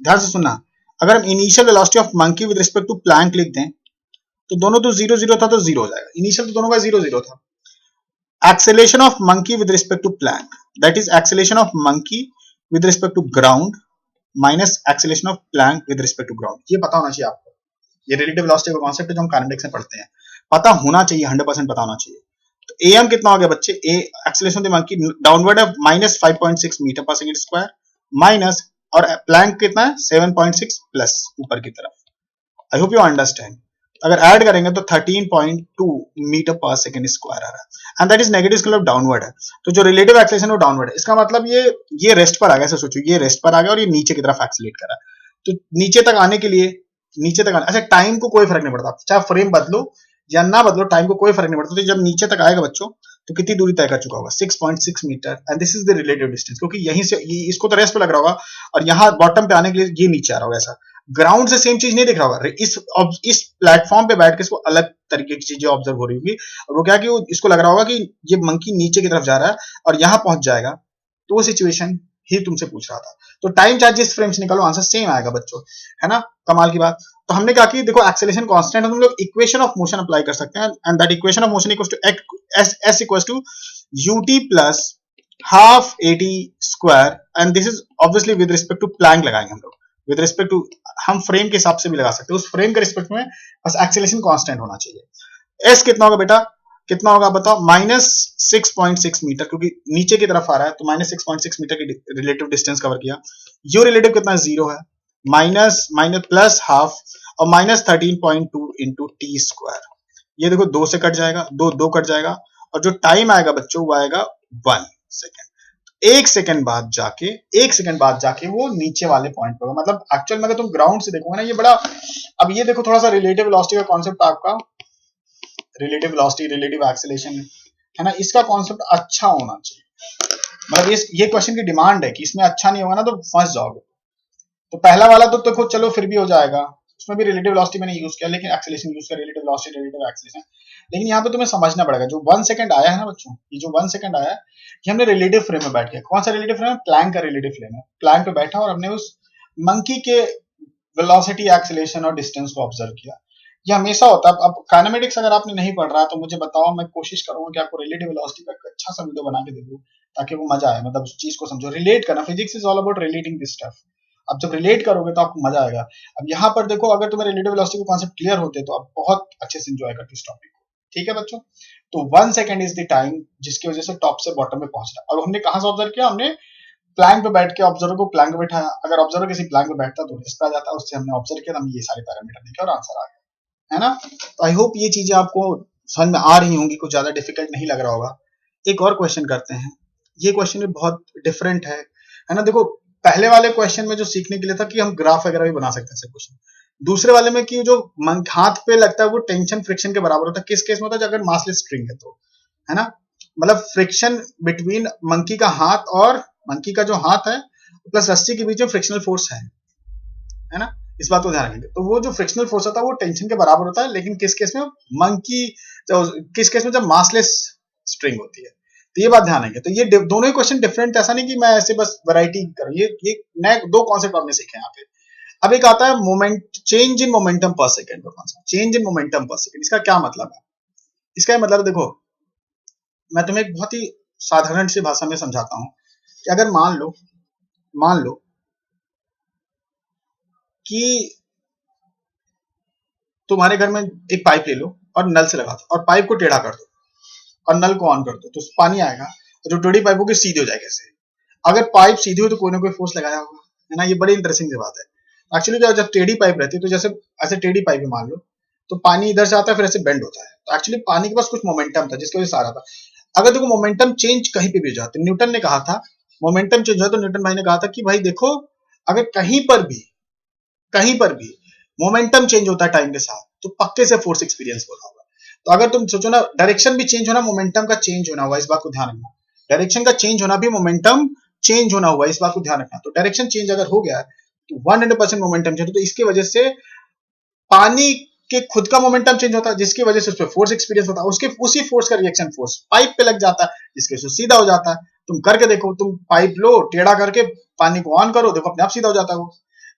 ध्यान से सुनना, अगर हम initial velocity of monkey with respect to plank लिख दें तो दोनों तो 0 था तो 0 हो जाएगा, इनिशियल तो दोनों का 0 था, acceleration of monkey with respect to plank, that is acceleration of monkey with respect to ground minus acceleration of plank with respect to ground, ये पता होना चाहिए आपको, ये रिलेटिव वेलोसिटी का कांसेप्ट है जो हम काइनेटिक्स में पढ़ते हैं, पता होना चाहिए, 100% पता होना चाहिए। तो am कितना हो गया बच्चे, a acceleration of the monkey downward है minus 5.6 metre per second square, minus और प्लैंक कितना है 7.6 प्लस ऊपर की तरफ, आई होप यू अंडरस्टैंड, अगर ऐड करेंगे तो 13.2 मीटर पर सेकंड स्क्वायर आ रहा है, एंड दैट इज नेगेटिव मतलब डाउनवर्ड है, तो जो रिलेटिव एक्सेलरेशन वो डाउनवर्ड है, इसका मतलब ये रेस्ट पर आ गया, ऐसे सोचो ये रेस्ट पर आ गया और ये नीचे की तरफ एक्सेलरेट कर रहा है, तो नीचे तक आने के लिए, अच्छा टाइम को कोई फर्क नहीं पड़ता, चाहे फ्रेम बदलो या ना बदलो, टाइम को कोई फर्क नहीं पड़ता, तो जब नीचे तक आएगा बच्चों तो कितनी दूरी तय कर चुका होगा 6.6 metre, and this is the relative distance, क्योंकि यहीं से इसको तो रेस्ट पे लग रहा होगा और यहाँ बॉटम पे आने के लिए ये नीचे आ रहा होगा, ऐसा ग्राउंड से सेम चीज नहीं दिख रहा होगा, इस प्लेटफॉर्म पे बैठ के इसको अलग तरीके की चीजें ऑब्जर्व हो रही होगी, और वो क्या कि इसको लग रहा होगा कि ये मंकी नीचे की तरफ जा रहा है और यहां पहुंच जाएगा, तो वो सिचुएशन ही तुमसे पूछ रहा था। तो टाइम चार्ज जिस फ्रेम से निकालो आंसर सेम आएगा बच्चों, है ना, कमाल की बात। तो हमने कहा कि देखो एक्सेलरेशन कांस्टेंट है, हम लोग इक्वेशन ऑफ मोशन अप्लाई कर सकते हैं, and that equation of motion equals to s equals to ut plus half at square, and this is obviously with respect to plank लगाएंगे हम लोग, विद रिस्पेक्ट टू, हम फ्रेम के हिसाब से भी लगा सकते हैं, उस फ्रेम के रिस्पेक्ट में बस एक्सेलरेशन कांस्टेंट होना चाहिए। s कितना होगा बेटा, कितना होगा बताओ, -6.6 मीटर, क्योंकि नीचे की तरफ आ रहा है तो -6.6 मीटर की रिलेटिव डिस्टेंस कवर किया। यू रिलेटिव कितना 0 है, माइनस माइनस प्लस हाफ और -13.2 इंटू टी स्क्वायर, ये देखो 2 से कट जाएगा, 2 कट जाएगा, और जो टाइम आएगा बच्चों वो आएगा 1 सेकेंड। एक सेकंड बाद जाके वो नीचे वाले पॉइंट पे होगा, मतलब एक्चुअल में अगर तुम ग्राउंड से देखोगे ना ये बड़ा, अब ये देखो थोड़ा सा रिलेटिव वेलोसिटी का कॉन्सेप्ट आपका, रिलेटिव वेलोसिटी, रिलेटिव एक्सेलरेशन, है ना, इसका कॉन्सेप्ट अच्छा होना चाहिए, मतलब ये क्वेश्चन की डिमांड है कि इसमें अच्छा नहीं होगा ना तो फंस जाओगे। तो पहला वाला तो देखो चलो फिर भी हो जाएगा, उसमें भी रिलेटिव वेलोसिटी मैंने यूज किया, लेकिन एक्सेलरेशन यूज किया, रिलेटिव वेलोसिटी, रिलेटिव एक्सेलरेशन, लेकिन यहाँ पे तुम्हें समझना पड़ेगा, जो 1 सेकंड आया है ना बच्चों, ये जो 1 सेकंड आया है, ये हमने रिलेटिव फ्रेम में बैठ के, कौन सा रिलेटिव फ्रेम है, प्लैंक का रिलेटिव फ्रेम है, प्लैंक पे बैठा और हमने उस मंकी के वेलोसिटी, एक्सेलरेशन और डिस्टेंस को ऑब्जर्व किया। ये हमेशा होता है। अब काइनेमेटिक्स अगर आपने नहीं पढ़ रहा तो मुझे बताओ, मैं कोशिश करूंगा कि आपको रिलेटिव वेलोसिटी का अच्छा सा वीडियो बना के दे दूं, ताकि वो मजा आए, मतलब उस चीज को समझो, रिलेट करना, physics is all about relating this stuff. अब जब रिलेट करोगे तो आपको मजा आएगा। अब यहाँ पर देखो, अगर तुम्हें रिलेटिव वेलोसिटी के कॉन्सेप्ट क्लियर होते तो आप बहुत अच्छे से एंजॉय करते इस टॉपिक को, ठीक है बच्चों। तो 1 सेकंड इज द टाइम जिसकी वजह से टॉप से बॉटम में पहुंच रहा है। और हमने कहां से ऑब्जर्व किया, हमने प्लैंक पे बैठ के ऑब्जर्वर को प्लैंक पे बैठाया, अगर ऑब्जर्वर किसी प्लैंक पे बैठता तो रिस्ट आ जाता, उससे हमने ऑब्जर्व किया, हमने ये सारे पैरामीटर देखे और आंसर आ गया, है ना। तो आई होप ये चीजें आपको समझ में आ रही होंगी, कुछ ज्यादा डिफिकल्ट नहीं लग रहा होगा। एक और क्वेश्चन करते हैं, ये क्वेश्चन भी बहुत डिफरेंट है ना। देखो पहले वाले क्वेश्चन में जो सीखने के लिए था कि हम ग्राफ वगैरह भी बना सकते हैं क्वेश्चन, दूसरे वाले में कि जो हाथ पे लगता है वो टेंशन फ्रिक्शन के बराबर होता है, किस केस में होता है, अगर मासलेस स्ट्रिंग है तो, है ना, मतलब फ्रिक्शन बिटवीन मंकी का हाथ और मंकी का जो हाथ है प्लस रस्सी के बीच में फ्रिक्शनल फोर्स है ना, इस बात को ध्यान रखेंगे। तो वो जो फ्रिक्शनल फोर्स होता है वो टेंशन के बराबर होता है, लेकिन किस केस में, मंकी, किस केस में, जब मासलेस स्ट्रिंग होती है, तो ये बात ध्यान रखेंगे। तो ये दोनों ही क्वेश्चन डिफरेंट, ऐसा नहीं कि मैं ऐसे बस वैरायटी करूं, ये नए 2 कॉन्सेप्ट आपने सीखे यहाँ पे। अब एक आता है मोमेंट, चेंज इन मोमेंटम पर सेकंड का कॉन्सेप्ट, चेंज इन मोमेंटम पर सेकंड, इसका क्या मतलब है, इसका मतलब देखो, मैं तुम्हें एक बहुत ही साधारण सी भाषा में समझाता हूं कि अगर मान लो कि तुम्हारे घर में एक पाइप ले लो और नल से लगा दो और पाइप को टेढ़ा कर दो और नल को ऑन कर दो, तो पानी आएगा, और जो टेढ़ी पाइप होगी सीधी हो जाएगी ऐसे। अगर पाइप सीधी हो तो कोई ना कोई फोर्स लगाया होगा, है ना, ये बड़ी इंटरेस्टिंग सी बात है। एक्चुअली क्या, जब टेढ़ी पाइप रहती है तो जैसे ऐसे टेढ़ी पाइप मान लो तो पानी इधर से आता है फिर ऐसे बेंड होता है, तो एक्चुअली पानी के पास कुछ मोमेंटम था जिसकी वजह से आ रहा था। अगर देखो मोमेंटम चेंज कहीं पे भी हो जाता है, न्यूटन ने कहा था मोमेंटम चेंज हो तो न्यूटन भाई ने कहा था कि भाई देखो, अगर कहीं पर भी मोमेंटम चेंज होता है टाइम के साथ तो पक्के से फोर्स एक्सपीरियंस होगा। तो अगर तुम सोचो ना, डायरेक्शन भी चेंज होना, मोमेंटम का चेंज होना हुआ, इस बात को ध्यान रखना, डायरेक्शन का चेंज होना भी मोमेंटम चेंज होना हुआ, इस बात को ध्यान रखना। तो डायरेक्शन चेंज अगर हो गया तो 100% मोमेंटम चेंज, तो इसकी वजह से पानी के खुद का मोमेंटम चेंज होता है जिसकी वजह से उस पर फोर्स एक्सपीरियंस होता है, उसके उसी फोर्स का रिएक्शन फोर्स पाइप पे लग जाता है जिसकी वजह से सीधा हो जाता है। तुम करके देखो, तुम पाइप लो टेढ़ा करके पानी को ऑन करो, देखो अपने आप सीधा हो जाता है वो,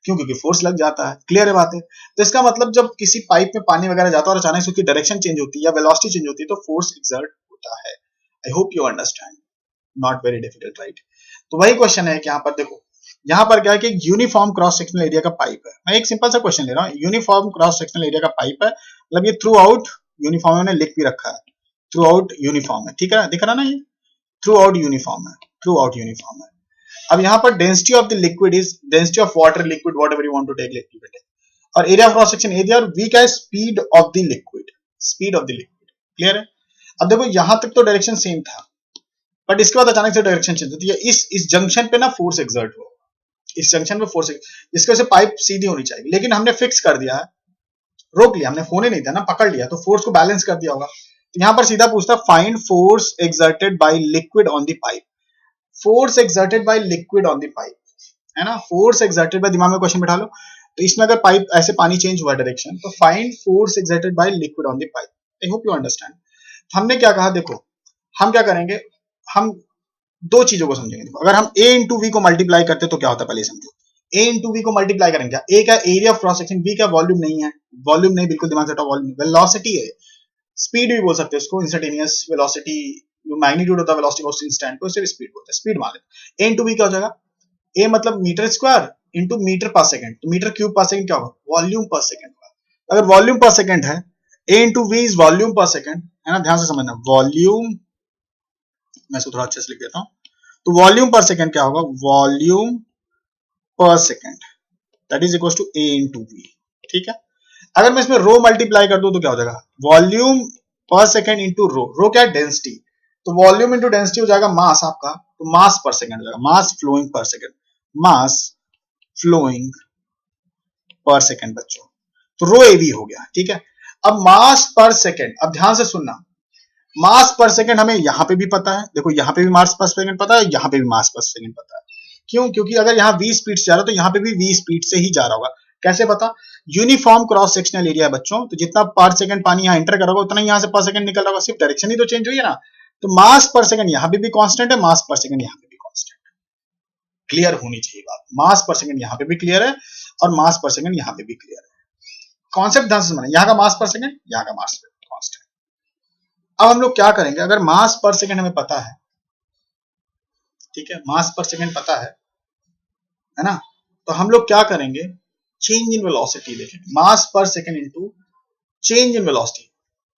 क्यों, क्योंकि फोर्स लग जाता है। क्लियर है बात है। तो इसका मतलब जब किसी पाइप में पानी वगैरह जाता है और अचानक से उसकी डायरेक्शन चेंज होती है या वेलोसिटी चेंज होती है तो फोर्स एक्सर्ट होता है। I hope you understand, not very difficult right. तो वही क्वेश्चन है कि यहाँ पर देखो, यहाँ पर क्या है कि यूनिफॉर्म क्रॉस सेक्शनल एरिया का पाइप है। मैं एक सिंपल सा क्वेश्चन ले रहा हूँ, यूनिफॉर्म क्रॉस सेक्शनल एरिया का पाइप है, मतलब ये थ्रू आउट यूनिफॉर्म में लिख भी रखा है, थ्रू आउट यूनिफॉर्म है, ठीक है, दिख रहा ना, ये थ्रू आउट यूनिफॉर्म है, थ्रू आउट यूनिफॉर्म है। अब यहाँ पर density of the liquid is density of water, liquid, whatever you want to take liquid, और area of cross section area, और वी क्या, speed of the liquid, speed of the liquid. Clear है। अब देखो यहां तक तो डायरेक्शन सेम था, बट इसके बाद अचानक से डायरेक्शन चेंज होती है, इस जंक्शन पे ना फोर्स एक्सर्ट हो, इस जंक्शन पे फोर्स, जिसकी वजह से पाइप सीधी होनी चाहिए, लेकिन हमने फिक्स कर दिया है, रोक लिया, हमने होने नहीं दिया ना, पकड़ लिया, तो फोर्स को बैलेंस कर दिया होगा। तो यहां पर सीधा पूछता find force exerted by liquid on the pipe, force exerted by liquid on the pipe, है ना, फोर्स एक्सर्टेड बाय, दिमाग में क्वेश्चन बिठा लो, तो इसमें अगर पाइप ऐसे पानी चेंज हुआ डायरेक्शन, तो find force exerted by liquid on the pipe. I hope you understand. हमने क्या कहा, देखो हम क्या करेंगे, हम दो चीजों को समझेंगे। देखो अगर हम a इंटू वी को मल्टीप्लाई करते तो क्या होता है, पहले समझो। a इंटू वी को मल्टीप्लाई करेंगे, a का area of cross section, v का वॉल्यूम नहीं है, वॉल्यूम नहीं, बिल्कुल दिमाग से हटाओ, वॉल्यूम वेलोसिटी है, स्पीड भी बोल सकते हैं उसको, इंस्टेंटेनियस वेलोसिटी, जो मैग्नीट्यूड होता है वेलोसिटी ऑफ इंस्टेंट को, उसे स्पीड बोलते हैं, स्पीड मान लेते हैं। a इंटू वी क्या हो जाएगा, a मतलब metre square into metre per second, तो मीटर क्यूब पर सेकंड क्या होगा, वॉल्यूम पर सेकंड। अगर वॉल्यूम पर सेकंड है, a into v is volume per second, है ना, ध्यान से समझना, वॉल्यूम, मैं इसको थोड़ा अच्छे से लिख देता हूं, तो वॉल्यूम पर सेकंड क्या होगा, volume per second that is equal to a into v. ठीक है, अगर मैं इसमें रो मल्टीप्लाई कर दूं तो क्या हो जाएगा, volume per second into rho, रो क्या है, डेंसिटी, तो वॉल्यूम इंटू डेंसिटी हो जाएगा मास आपका, तो मास पर सेकंड हो जाएगा, मास फ्लोइंग पर सेकंड, मास फ्लोइंग पर सेकंड बच्चों, तो रो एवी हो गया। ठीक है, अब मास पर सेकंड, अब ध्यान से सुनना, मास पर सेकंड हमें यहां पे भी पता है, देखो यहां पे भी मास पर सेकंड पता है, यहां पे भी मास पर सेकंड पता है। क्यों, क्योंकि अगर यहाँ v स्पीड से जा रहा है तो यहाँ पे भी v स्पीड से ही जा रहा होगा। कैसे पता, यूनिफॉर्म क्रॉस सेक्शनल एरिया है बच्चों, तो जितना पर सेकंड पानी यहाँ एंटर कर रहा होगा उतना ही यहाँ से पर सेकंड निकल रहा होगा, सिर्फ डायरेक्शन ही तो चेंज हुई है ना। तो मास पर सेकंड यहाँ पे भी कांस्टेंट है, मास पर सेकंड यहाँ पे भी कांस्टेंट है। क्लियर होनी चाहिए बात, मास पर सेकंड यहाँ पे भी क्लियर है और मास पर सेकंड यहाँ पे भी क्लियर है। कॉन्सेप्ट ध्यान से समझना, यहाँ का मास पर सेकंड, यहाँ का मास कांस्टेंट। अब हम लोग क्या करेंगे, अगर मास पर सेकंड हमें पता है, ठीक है, मास पर सेकंड पता है ना, तो हम लोग क्या करेंगे, चेंज इन वेलोसिटी देखेंगे, mass per second into change in velocity,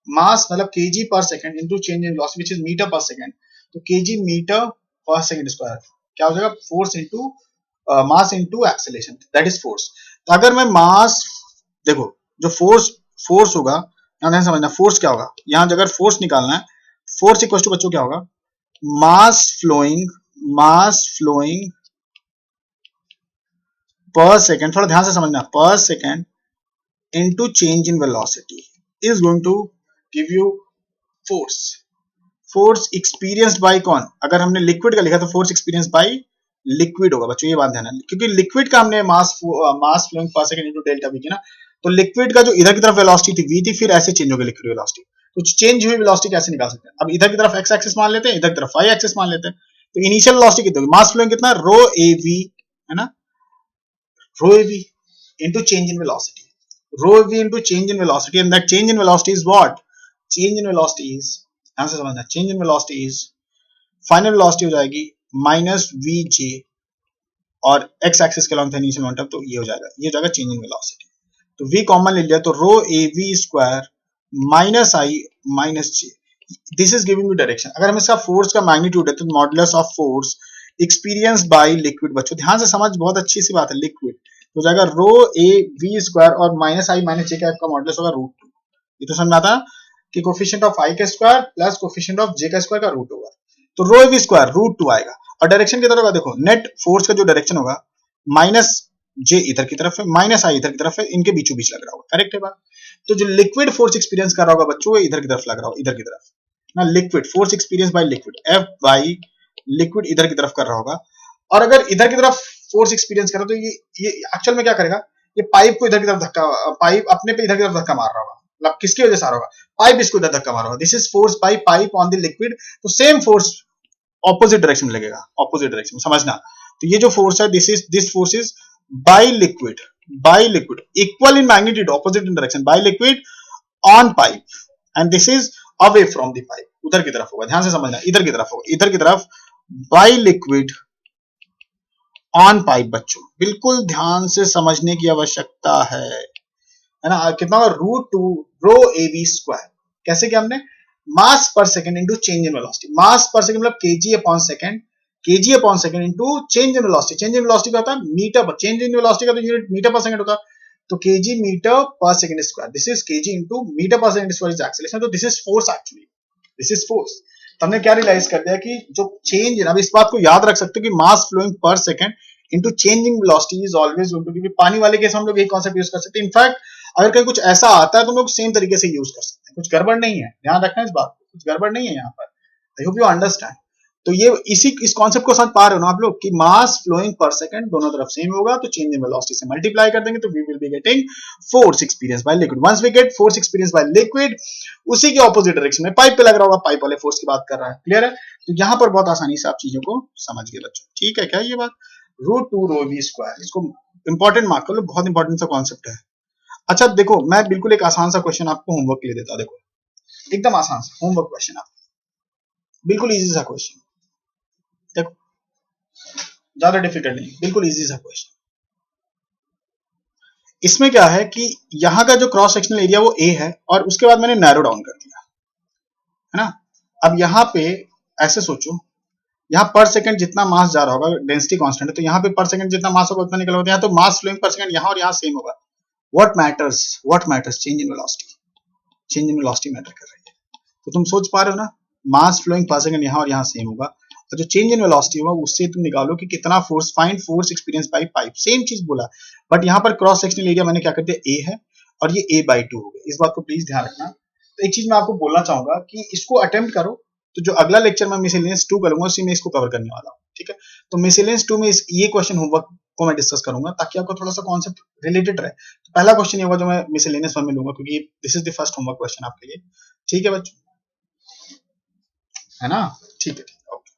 mass मतलब KG per second into change in velocity which is metre per second, तो KG metre per second square क्या हो जाएगा, force into mass into acceleration that is force. तो अगर मैं मास, देखो जो फोर्स फोर्स होगा, ध्यान से समझना, फोर्स क्या होगा, यहां अगर फोर्स निकालना है, फोर्स इक्वल टू बच्चों क्या होगा, मास फ्लोइंग पर सेकंड, थोड़ा ध्यान से समझना, पर second into change in velocity is going to give you force, force experienced by कौन, अगर हमने लिक्विड का लिखा तो force experienced by लिक्विड होगा बच्चों, ये बात ध्यान है, क्योंकि लिक्विड का हमने mass flowing per second into delta V की ना, तो लिक्विड का जो इधर की तरफ वेलोसिटी थी v थी, फिर ऐसे चेंज हो गई लिक्विड वेलोसिटी, तो चेंज हुई वेलोसिटी कैसे निकाल सकते हैं, अब इधर की तरफ x एक्सिस मान लेते हैं, इधर की तरफ y एक्सिस मान लेते हैं, तो इनिशियल वेलोसिटी कितनी होगी, मास फ्लोइंग कितना, रो ए वी, है ना, rho A V into change in velocity, rho v into change in velocity, and that change in velocity is what, change in velocity is, ध्यान से समझना, change in velocity is final velocity हो जाएगी minus V J, और x axis के along था initial momentum, तो ये हो जाएगा, ये हो जाएगा चेंज इन वेलोसिटी, तो v कॉमन ले लिया, तो rho A V square minus I minus J, this is giving you direction. अगर हम इसका फोर्स का मैग्नीट्यूड है तो modulus of force experience by liquid, बच्चों ध्यान से समझ, बहुत अच्छी सी बात है, लिक्विड हो जाएगा रो ए वी स्क्वायर और माइनस आई माइनस जे का मॉडुलस होगा रूट टू, ये तो समझ में आता है कि कोफिशिएंट ऑफ आई का square plus coefficient of J का स्क्वायर का रूट होगा, तो rho A V square root two आएगा, और डायरेक्शन किधर होगा, देखो नेट फोर्स का जो डायरेक्शन होगा, माइनस जे इधर की तरफ है, माइनस आई इधर की तरफ है, इनके बीचों बीच लग रहा होगा, करेक्ट है बात। तो जो लिक्विड फोर्स एक्सपीरियंस कर रहा होगा बच्चों, वो इधर की तरफ लग रहा होगा, इधर की तरफ ना, liquid force experience by liquid, F by liquid इधर की तरफ कर रहा होगा, और अगर इधर की तरफ फोर्स एक्सपीरियंस करो तो ये एक्चुअल में क्या करेगा, ये पाइप को इधर की तरफ धक्का, पाइप अपने पे इधर की तरफ धक्का मार रहा होगा, मतलब किसकी वजह से आ रहा होगा, पाइप इसको इधर धक्का मार रहा होगा, this is force by pipe on the liquid, तो सेम फोर्स ऑपोजिट डायरेक्शन में लगेगा, ऑपोजिट डायरेक्शन में, समझना। तो ये जो फोर्स है, this force is by liquid equal in magnitude, opposite in direction, by liquid on pipe, and this is away from the pipe, उधर की तरफ होगा, ध्यान से समझना, इधर की तरफ होगा, इधर की तरफ बाय लिक्विड ऑन पाइप, बच्चों बिल्कुल ध्यान से समझने की आवश्यकता है ना, कितना होगा, root two rho A V square, कैसे किया हमने, mass per second into change in velocity, mass per second मतलब KG upon second into change in velocity, change in velocity क्या होता है, मीटर पर, चेंज इन वेलोसिटी का तो यूनिट मीटर पर सेकंड होता है, तो KG metre per second square, this is KG into metre per second square is acceleration, तो this is force actually, this is force. तो हमने क्या रियलाइज कर दिया कि जो चेंज है, अब इस बात को याद रख सकते हो कि mass flowing per second into changing velocity is always going to be, पानी वाले केस हम लोग यही कांसेप्ट यूज कर सकते हैं, इनफैक्ट अगर कहीं कुछ ऐसा आता है तो हम लोग सेम तरीके से यूज कर सकते हैं, कुछ गड़बड़ नहीं है, ध्यान रखना इस बात को, कुछ गड़बड़ नहीं है यहाँ पर, आई होप यू अंडरस्टैंड। तो ये इस कॉन्सेप्ट को समझ पा रहे हो ना आप लोग कि मास फ्लोइंग पर सेकंड दोनों तरफ सेम होगा, तो चेंज इन वेलोसिटी से मल्टीप्लाई कर देंगे तो we will be getting force experience by liquid. Once we get force experience by liquid, उसी के ऑपोजिट डायरेक्शन में पाइप पे लग रहा होगा, पाइप वाले फोर्स की बात कर रहा है। क्लियर है? तो यहां पर बहुत आसानी से आप चीजों को समझ गए बच्चों। ठीक है क्या ये बात? √2 ρv², इसको इंपॉर्टेंट मार्क कर लो, बहुत इंपॉर्टेंट सा कॉन्सेप्ट है। अच्छा देखो, मैं बिल्कुल एक आसान सा क्वेश्चन आपको होमवर्क के लिए देता, देखो एकदम आसान सा होमवर्क क्वेश्चन, आप बिल्कुल इजी सा क्वेश्चन, देखो ज्यादा डिफिकल्ट नहीं, बिल्कुल इजी सा क्वेश्चन। इसमें क्या है कि यहाँ का जो क्रॉस सेक्शनल एरिया वो ए है, और उसके बाद मैंने नैरो डाउन कर दिया, है ना। अब यहाँ पे ऐसे सोचो, यहाँ पर सेकंड जितना मास जा रहा होगा, डेंसिटी कांस्टेंट है, तो यहाँ पे पर सेकंड जितना मास होगा उतना निकल होगा, यहाँ तो मास फ्लोइंग पर सेकंड यहाँ और यहाँ सेम होगा। What matters change in velocity, change in velocity matter कर रही है। तो तुम सोच पा रहे हो ना, मास फ्लोइंग पर सेकंड यहाँ और यहाँ सेम होगा, और जो चेंज इन वेलोसिटी होगा उससे तुम निकालो कि कितना force, find force experience bye pipe, same चीज बोला, बट यहाँ पर क्रॉस सेक्शनल एरिया मैंने क्या कर दिया, ए है और ये a/2 हो गया। इस बात को प्लीज ध्यान रखना। तो एक चीज मैं आपको बोलना चाहूंगा कि इसको अटेम्प्ट करो, तो जो अगला लेक्चर मैं मिसलेनियस 2 करूंगा उसी में इसको कवर करने वाला हूँ। ठीक है, तो मिसलेनियस 2 में ये क्वेश्चन होमवर्क को मैं डिस्कस करूंगा ताकि आपको थोड़ा सा कॉन्सेप्ट रिलेटेड रहे। तो पहला क्वेश्चन ये होगा जो मैं मिसलेनियस 1 में लूंगा, क्योंकि this is the first homework question आपके लिए। ठीक है बच्चों, है ना? ठीक है, ओके।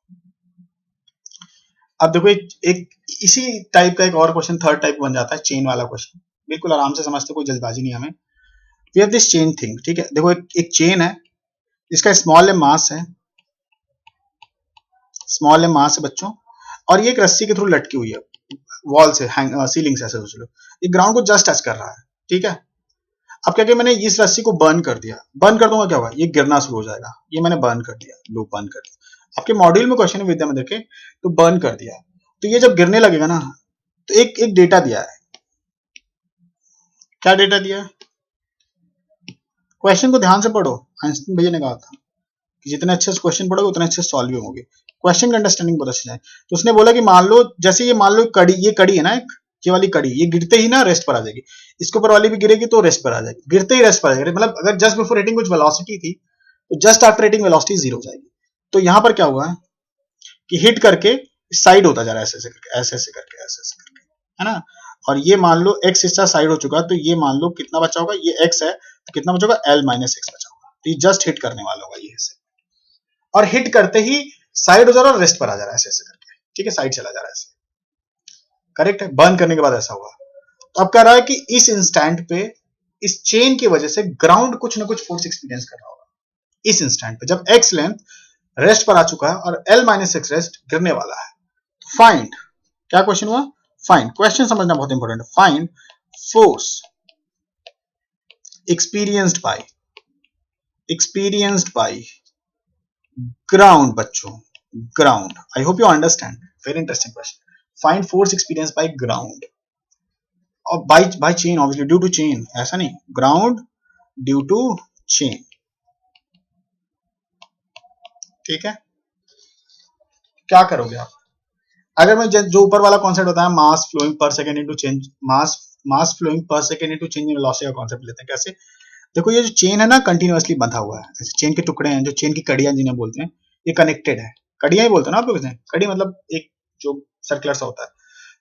अब देखो एक इसी टाइप का एक और क्वेश्चन थर्ड टाइप बन जाता है, चेन वाला क्वेश्चन। बिल्कुल आराम से समझते, कोई जल्दबाजी नहीं हमें। We have this chain thing, ठीक है। देखो एक चेन है, इसका स्मॉल एम मास है, स्मॉल एम मास है बच्चों, और ये एक रस्सी के थ्रू लटकी हुई है वॉल से, सीलिंग से, ऐसे सोच लो। ये ग्राउंड को जस्ट टच कर रहा है, ठीक है। अब क्या मैंने इस रस्सी को बर्न कर दिया, बर्न कर दूंगा क्या होगा, ये गिरना शुरू हो जाएगा। ये मैंने बर्न कर दिया, लो बर्न कर दिया। आपके मॉड्यूल में क्वेश्चन है विद्या मंदिर के, तो बर्न कर दिया, तो ये जब गिरने लगेगा ना, तो एक डेटा दिया है। क्या डेटा दिया है? क्वेश्चन को ध्यान से पढ़ो, आइंस्टीन भैया ने कहा था कि जितने अच्छे से क्वेश्चन पढ़ोगे उतने अच्छे सॉल्व भी होंगे, क्वेश्चन की अंडरस्टैंडिंग बहुत अच्छी जाए। तो उसने बोला कि मान लो, जैसे ये मान लो कड़ी, ये कड़ी है ना, एक ये वाली कड़ी, ये गिरते ही ना रेस्ट पर आ जाएगी, इसके ऊपर वाली भी गिरेगी तो रेस्ट पर आ जाएगी, गिरते ही रेस्ट पर आ जाएगी। मतलब अगर जस्ट बिफोर हिटिंग कुछ वेलोसिटी थी, तो जस्ट आफ्टर हिटिंग वेलोसिटी 0 हो जाएगी। तो यहां पर क्या हुआ है कि हिट करके साइड होता जा रहा है, ऐसे ऐसे करके, ऐसे ऐसे करके, ऐसे ऐसे करके, है ना। और ये मान लो x हिस्सा साइड हो चुका है, तो ये मान लो कितना बचा होगा, ये x है, तो कितना बचा होगा, l - x बचा होगा। तो ये जस्ट हिट करने वाला होगा ये हिस्से, और हिट करते ही साइड हो जा रहा है और रेस्ट पर आ जा रहा है, ऐसे ऐसे करके, ठीक है, साइड चला जा रहा है ऐसे। करेक्ट है, बर्न करने के बाद ऐसा हुआ। तो अब कह रहा है कि इस इंस्टेंट पे, इस चेन की वजह से ग्राउंड कुछ ना कुछ फोर्स एक्सपीरियंस कर रहा होगा इस इंस्टेंट पे, जब x लेंथ रेस्ट पर आ चुका है और l - x रेस्ट गिरने वाला है। फाइंड, क्या क्वेश्चन हुआ, फाइंड, क्वेश्चन समझना बहुत इंपॉर्टेंट है। Find force experienced by ground बच्चों, ground. I hope you understand, very interesting question. Find force experience by ground, और by chain, obviously due to chain, ऐसा नहीं, ग्राउंड ड्यू टू चेन। ठीक है, क्या करोगे आप? अगर मैं जो ऊपर वाला कॉन्सेप्ट बताया, mass flowing per second into change, mass flowing per second into change in velocity का कॉन्सेप्ट लेते हैं। कैसे? देखो ये जो चेन है ना, कंटिन्यूअसली बंधा हुआ है, ऐसे चेन के टुकड़े हैं, जो चेन की कड़ियां जिन्हें बोलते हैं, ये कनेक्टेड है। कड़ियां ही बोलते हैं ना आप लोग इसे, कड़ी मतलब एक जो सर्कुलर सा होता है।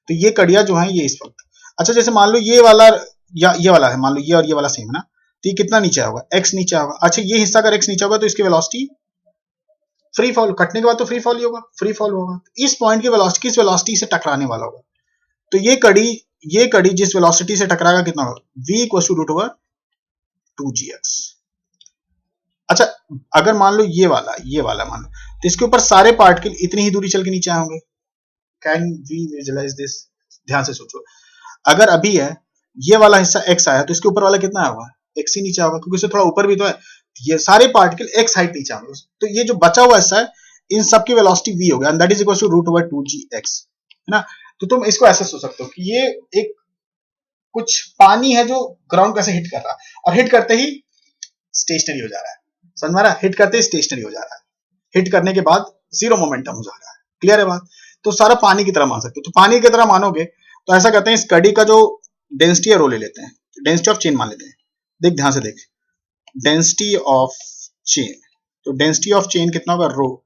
तो ये कड़ियां जो है ये इस वक्त, अच्छा जैसे मान लो ये वाला या ये वाला है, मान लो ये और ये वाला सेम है ना, तो ये कितना नीचे होगा, x नीचे होगा। अच्छा ये हिस्सा अगर x नीचे होगा तो इसकी वेलोसिटी फ्री फॉल, कटने के बाद तो फ्री फॉल ही होगा, फ्री फॉल होगा। इस पॉइंट की वेलोसिटी किस वेलोसिटी से टकराने वाला होगा, तो ये कड़ी जिस वेलोसिटी से टकराएगा कितना होगा, v = √2gx। अच्छा अगर मान लो ये वाला मान लो, तो इसके ऊपर सारे पार्टिकल इतनी ही दूरी चल के नीचे आए होंगे। Can we visualise this? ध्यान से सोचो, अगर अभी है ये वाला हिस्सा x आया, तो इसके ऊपर वाला कितना होगा, x ही नीचे होगा, क्योंकि इससे थोड़ा ऊपर भी तो है। ये सारे पार्टिकल x हाइट नीचे आएंगे, तो ये जो बचा हुआ हिस्सा है, इन सब की वेलोसिटी v हो गया, and that is equal to √2gx, है ना। तो तुम इसको ऐसे सोच सकते हो कि ये एक कुछ पानी है जो ग्राउंड को ऐसे हिट कर रहा है, और हिट करते ही स्टेशनरी हो जा रहा है। समझ में आ रहा है? हिट करते ही स्टेशनरी हो जा रहा है, हिट करने के बाद जीरो मोमेंटम हो जा रहा है। क्लियर है बात? तो सारा पानी की तरह मान सकते हो। तो पानी की तरह मानोगे तो ऐसा कहते हैं, इस कड़ी का जो डेंसिटी है रो ले लेते हैं, डेंसिटी ऑफ चेन मान लेते हैं। देख ध्यान से देख, डेंसिटी ऑफ चेन, तो डेंसिटी ऑफ चेन कितना होगा, रो।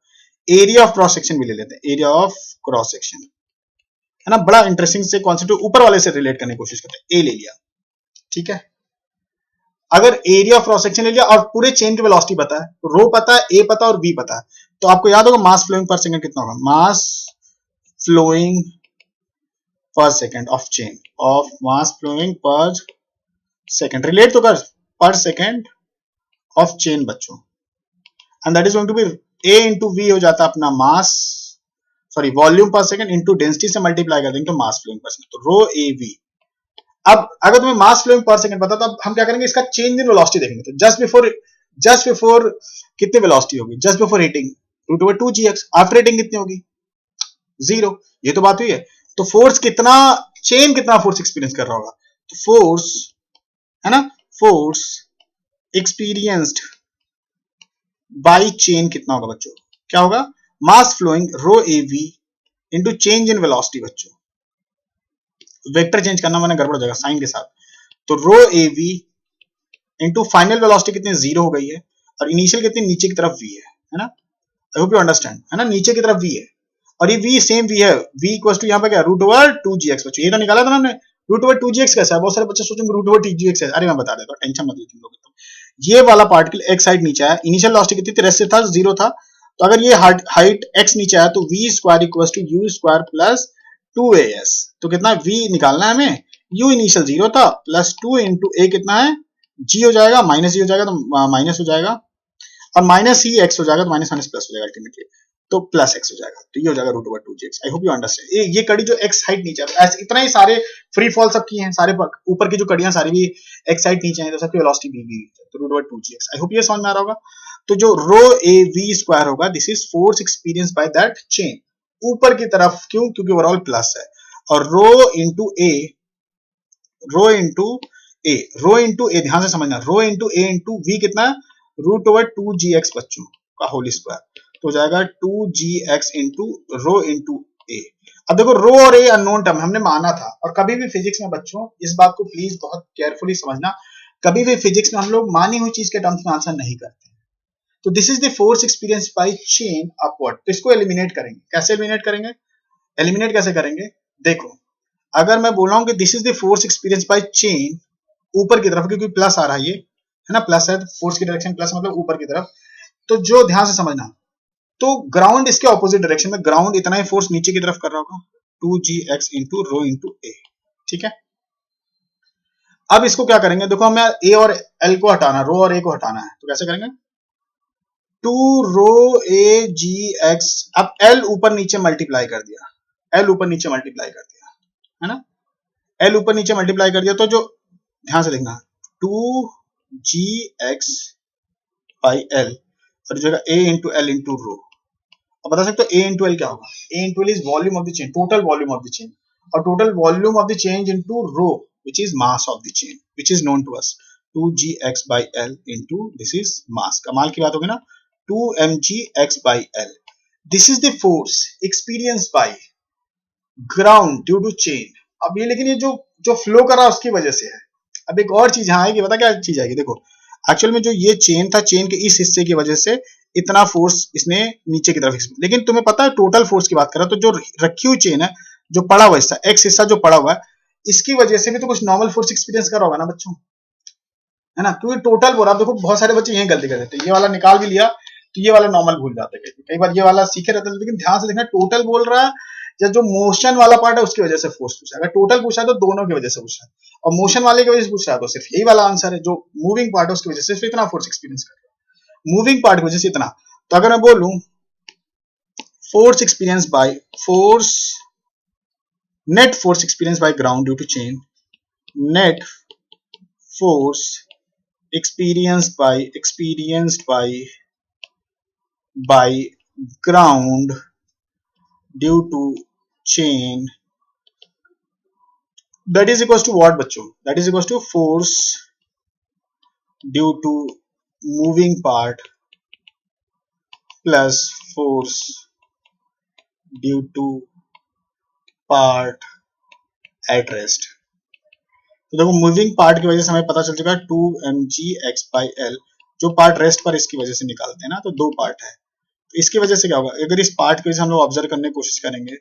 एरिया ऑफ क्रॉस सेक्शन भी ले लेते हैं, एरिया ऑफ क्रॉस सेक्शन, है ना, बड़ा इंटरेस्टिंग से कॉन्सेप्ट ऊपर वाले से रिलेट करने की कोशिश करते हैं। ए ले लिया, ठीक है। अगर एरिया ऑफ क्रॉस सेक्शन ले लिया और पूरे चेन की वेलोसिटी पता है, रो पता है, ए पता है और वी पता है, तो आपको याद होगा मास फ्लोइंग पर सेकंड कितना होगा, mass flowing per second of chain, of mass flowing per second, relate तो कर, पर सेकंड ऑफ चेन बच्चों, and that is going to be A into V हो जाता है अपना mass, sorry volume per second into density से multiply कर देंगे तो मास फ्लोइंग पर सेकंड, तो रो ए वी। अब अगर तुम्हें मास फ्लोइंग पर सेकंड पता तो अब हम क्या करेंगे, इसका चेंज इन वेलोसिटी देखेंगे। तो जस्ट बिफोर कितनी वेलोसिटी होगी, just before hitting root over 2gx, after hitting कितनी होगी, 0, ये तो बात हुई है। तो फोर्स कितना, चेन कितना फोर्स एक्सपीरियंस कर रहा होगा, तो फोर्स, है ना, फोर्स एक्सपीरियंस्ड बाई चेन कितना होगा बच्चों, क्या होगा, mass flowing rho A V into change in velocity बच्चों, वेक्टर चेंज करना मैंने गड़बड़ हो जाएगा साइन के साथ, तो rho A V into final velocity कितनी 0 हो गई है और इनिशियल कितनी नीचे की तरफ v है ना, आई होप यू अंडरस्टैंड, है ना, नीचे की तरफ v है और ये v सेम v है, v इक्वल टू यहाँ पे क्या रूट ओवर 2gx बच्चों, ये तो निकाला था ना हमने, रूट ओवर 2gx कैसा है, बहुत सारे बच्चे सोचेंगे रूट ओवर 2gx है, अरे मैं बता देता हूँ, टेंशन मत लो तुम लोग। ये वाला पार्टिकल x साइड नीचे आया, इनिशियल वेलोसिटी कितनी थी, रेस्ट से था 0 था, तो अगर ये हाइट x नीचे आया तो v square equal to u square plus 2as, तो कितना v निकालना है हमें, u इनिशियल 0 था प्लस 2 इंटू a कितना है g हो जाएगा, माइनस g हो जाएगा तो माइनस हो जाएगा और माइनस ही x हो जाएगा तो माइनस माइनस प्लस हो जाएगा अल्टीमेटली, तो प्लस x हो जाएगा, तो ये हो जाएगा root over 2gx। I hope you understand. ये कड़ी जो x हाइट नीचे है, इतना ही सारे फ्री फॉल सब किए हैं, सारे ऊपर की जो कड़ियां सारी भी x हाइट नीचे हैं, तो सबकी वेलोसिटी भी तो root over 2gx। I hope ये समझ में आ रहा होगा। तो जो रो ए वी स्क्वायर होगा, this is force experience by that chain, ऊपर की तरफ, क्यों, क्योंकि ओवरऑल प्लस है, और रो इंटू ए, रो इंटू ए, रो इंटू ए, ध्यान से समझना, rho into A into we कितना है, रूट ओवर 2gx बच्चों का होल स्क्वायर, तो हो जाएगा 2gx इंटू रो इंटू ए। अब देखो रो और ए अननोन टर्म हमने माना था, और कभी भी फिजिक्स में बच्चों इस बात को प्लीज बहुत केयरफुली समझना, कभी भी फिजिक्स में हम लोग मानी हुई चीज के टर्म्स में आंसर नहीं करते। तो this is the force experience bye chain upward, तो इसको एलिमिनेट करेंगे, कैसे एलिमिनेट करेंगे, एलिमिनेट कैसे करेंगे, देखो अगर मैं बोल रहा हूं कि this is the force experience bye chain ऊपर की तरफ, क्योंकि प्लस आ रहा है ये, है ना, प्लस है तो फोर्स की डायरेक्शन प्लस मतलब ऊपर की तरफ, तो जो ध्यान से समझना, तो ग्राउंड इसके ऑपोजिट डायरेक्शन में, ग्राउंड इतना ही फोर्स नीचे की तरफ कर रहा होगा, 2gx इंटू रो इंटू ए, ठीक है। अब इसको क्या करेंगे, देखो हमें ए और एल को हटाना, रो और ए को हटाना है, तो कैसे करेंगे, 2 रो ए जी एक्स, अब एल ऊपर नीचे मल्टीप्लाई कर दिया, एल ऊपर नीचे मल्टीप्लाई कर दिया, है ना, एल ऊपर नीचे मल्टीप्लाई कर दिया, तो जो ध्यान से देखना 2gx बाई एल और जगह A into L into rho. अब बता सकते हो ए इंटू एल क्या होगा, A into L is volume of the chain, total volume of the chain, और total volume of the chain into rho which is mass of the chain which is known to us 2gx by l into this is mass। कमाल की बात होगी ना, 2mgx by l, this is the force experienced by ground due to chain। अब ये लेकिन ये जो फ्लो कर रहा है उसकी वजह से है। अब एक और चीज यहाँ आएगी, पता क्या चीज आएगी, देखो एक्चुअल में जो ये चेन था, चेन के इस हिस्से की वजह से इतना फोर्स इसने नीचे की तरफ, लेकिन तुम्हें पता है टोटल फोर्स की बात कर रहा, तो जो रखी हुई चेन है, जो पड़ा हुआ हिस्सा, एक्स हिस्सा जो पड़ा हुआ है, इसकी वजह से भी तो कुछ नॉर्मल फोर्स एक्सपीरियंस कर रहा होगा ना बच्चों, है ना, क्योंकि टोटल बोल रहा, देखो बहुत सारे बच्चे यही गलती कर देते हैं, ये वाला निकाल भी लिया तो ये वाला नॉर्मल भूल जाते हैं, कई बार ये वाला सीखे रहते हैं, लेकिन ध्यान से देखना टोटल बोल रहा है, या जो मोशन वाला पार्ट है उसकी वजह से फोर्स पूछा है, अगर टोटल पूछा है तो दोनों की वजह से पूछा है, और मोशन वाले की वजह से पूछ रहा है तो सिर्फ यही वाला आंसर है, जो मूविंग पार्ट है उसकी वजह से सिर्फ इतना फोर्स एक्सपीरियंस कर रहा है, मूविंग पार्ट की वजह से इतना। तो अगर मैं बोलूं force experience by force, net force experience by ground due to chain, net force experienced by ground due to chain, that is equals to what बच्चों, that is equals to force due to moving part plus force due to part at rest। तो देखो moving part की वजह से हमें पता चल चुका है 2mgx by l, जो पार्ट रेस्ट पर इसकी वजह से निकालते हैं ना, तो दो पार्ट है, इसकी वजह से क्या होगा, अगर इस पार्ट की वजह से हम लोग ऑब्जर्व करने की कोशिश करेंगे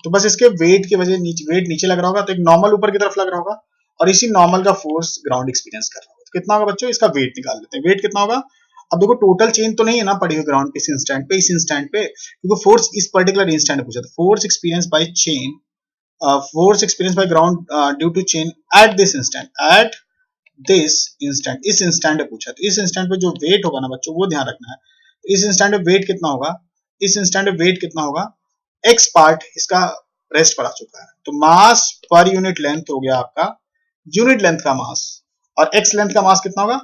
तो बस इसके वेट की वजह वेट नीचे लग रहा होगा, तो एक नॉर्मल ऊपर की तरफ लग रहा होगा और इसी नॉर्मल का फोर्स ग्राउंड एक्सपीरियंस कर रहा होगा। तो कितना होगा बच्चों, इसका वेट निकाल लेते हैं। वेट कितना होगा, अब देखो टोटल चेन तो नहीं है ना पड़ी हुई ग्राउंड पे इस इंस्टेंट पे, क्योंकि फोर्स इस पर्टिकुलर इंस्टेंट में पूछा था। Force experience bye chain, force experience by ground due to chain at this instant, इस इंस्टेंट पे पूछा। तो इस इंस्टेंट पे जो वेट होगा ना बच्चों, वो ध्यान रखना है। तो इस इंस्टेंट पे वेट कितना होगा, इस इंस्टेंट पे वेट कितना होगा, एक्स पार्ट इसका रेस्ट पर आ चुका है, तो मास पर यूनिट लेंथ हो गया आपका यूनिट लेंथ का मास, और एक्स लेंथ का मास कितना होगा,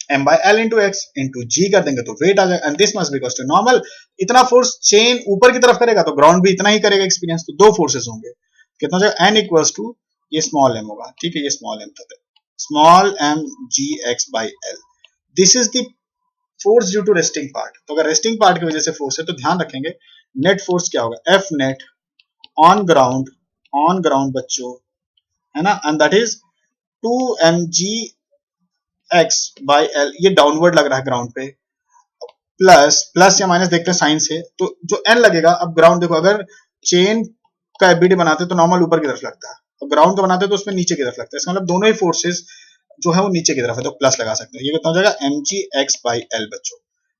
m by l into x into g कर देंगे तो वेट आ जाएगा, and this must be equal to normal. इतना फोर्स चेन ऊपर की तरफ करेगा तो ग्राउंड भी इतना ही करेगा एक्सपीरियंस, तो दो फोर्सेस होंगे, कितना हो जाएगा, n इक्वल्स टू ये स्मॉल m होगा, ठीक है, ये स्मॉल m था, small m g x by l, this is the force due to resting part. तो अगर रेस्टिंग पार्ट की वजह से फोर्स है तो ध्यान रखेंगे नेट फोर्स क्या होगा, एफ नेट ऑन ग्राउंड बच्चों, है ना, and that is 2 mg x by l, ये डाउनवर्ड लग रहा है ग्राउंड पे, प्लस या माइनस देखते हैं साइन से, तो जो n लगेगा, अब ग्राउंड देखो, अगर चेन का एबीडी बनाते तो नॉर्मल ऊपर की तरफ लगता है, और ग्राउंड का बनाते तो उसमें नीचे की तरफ लगता है, इसका मतलब दोनों ही फोर्सेस जो है वो नीचे की तरफ है, तो प्लस लगा सकते हैं। ये कितना हो जाएगा, mg x by l बच्चों,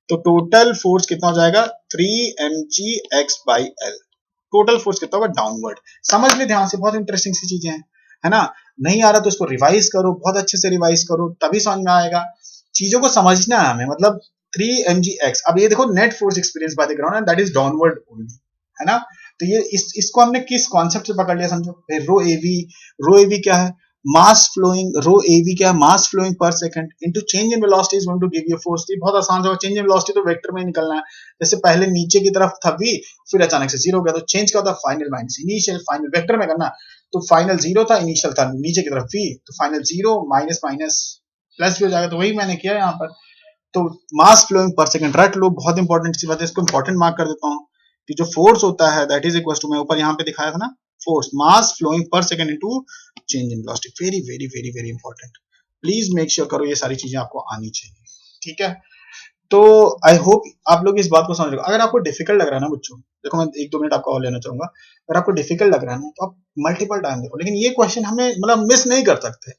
तो टोटल फोर्स कितना हो जाएगा, 3 mg x by l, total force कितना होगा डाउनवर्ड। समझ ले ध्यान से, बहुत इंटरेस्टिंग सी चीजें हैं, है ना। नहीं आ रहा तो उसको रिवाइज करो, बहुत अच्छे से रिवाइज करो, तभी समझ में आएगा। चीजों को समझना है हमें, मतलब 3 mgx, अब ये देखो net force experience by the ground and that is downward only, है ना। तो ये इसको हमने किस कॉन्सेप्ट से पकड़ लिया समझो, रो एवी क्या है, मास फ्लोइंग, रो एवी क्या है, mass flowing per second into change in velocity is going to give you force. बहुत आसान होगा, चेंज इन वेलोसिटी तो वेक्टर में ही निकलना है, जैसे पहले नीचे की तरफ था v, फिर अचानक से जीरो हो गया, तो चेंज क्या होता है, final minus initial, final vector में करना, तो फाइनल जीरो था, इनिशियल था नीचे की तरफ v, तो final zero minus minus plus भी हो जाएगा, तो वही मैंने किया यहाँ पर। तो मास फ्लोइंग पर सेकंड रट लो, बहुत इंपॉर्टेंट सी बात है, इसको इंपॉर्टेंट मार्क कर देता हूँ कि जो फोर्स होता है दैट इज इक्वल टू, मैं ऊपर यहाँ पे दिखाया था ना, force mass flowing per second into change in velocity, very very very very important, please make sure करो ये सारी चीजें आपको आनी चाहिए, ठीक है। तो आई होप आप लोग इस बात को समझ रहे हो। अगर आपको डिफिकल्ट लग रहा है ना बच्चों, देखो मैं 1-2 मिनट आपका और लेना चाहूंगा, अगर आपको डिफिकल्ट लग रहा है ना तो आप मल्टीपल टाइम देखो, लेकिन ये क्वेश्चन हमें मतलब मिस नहीं कर सकते,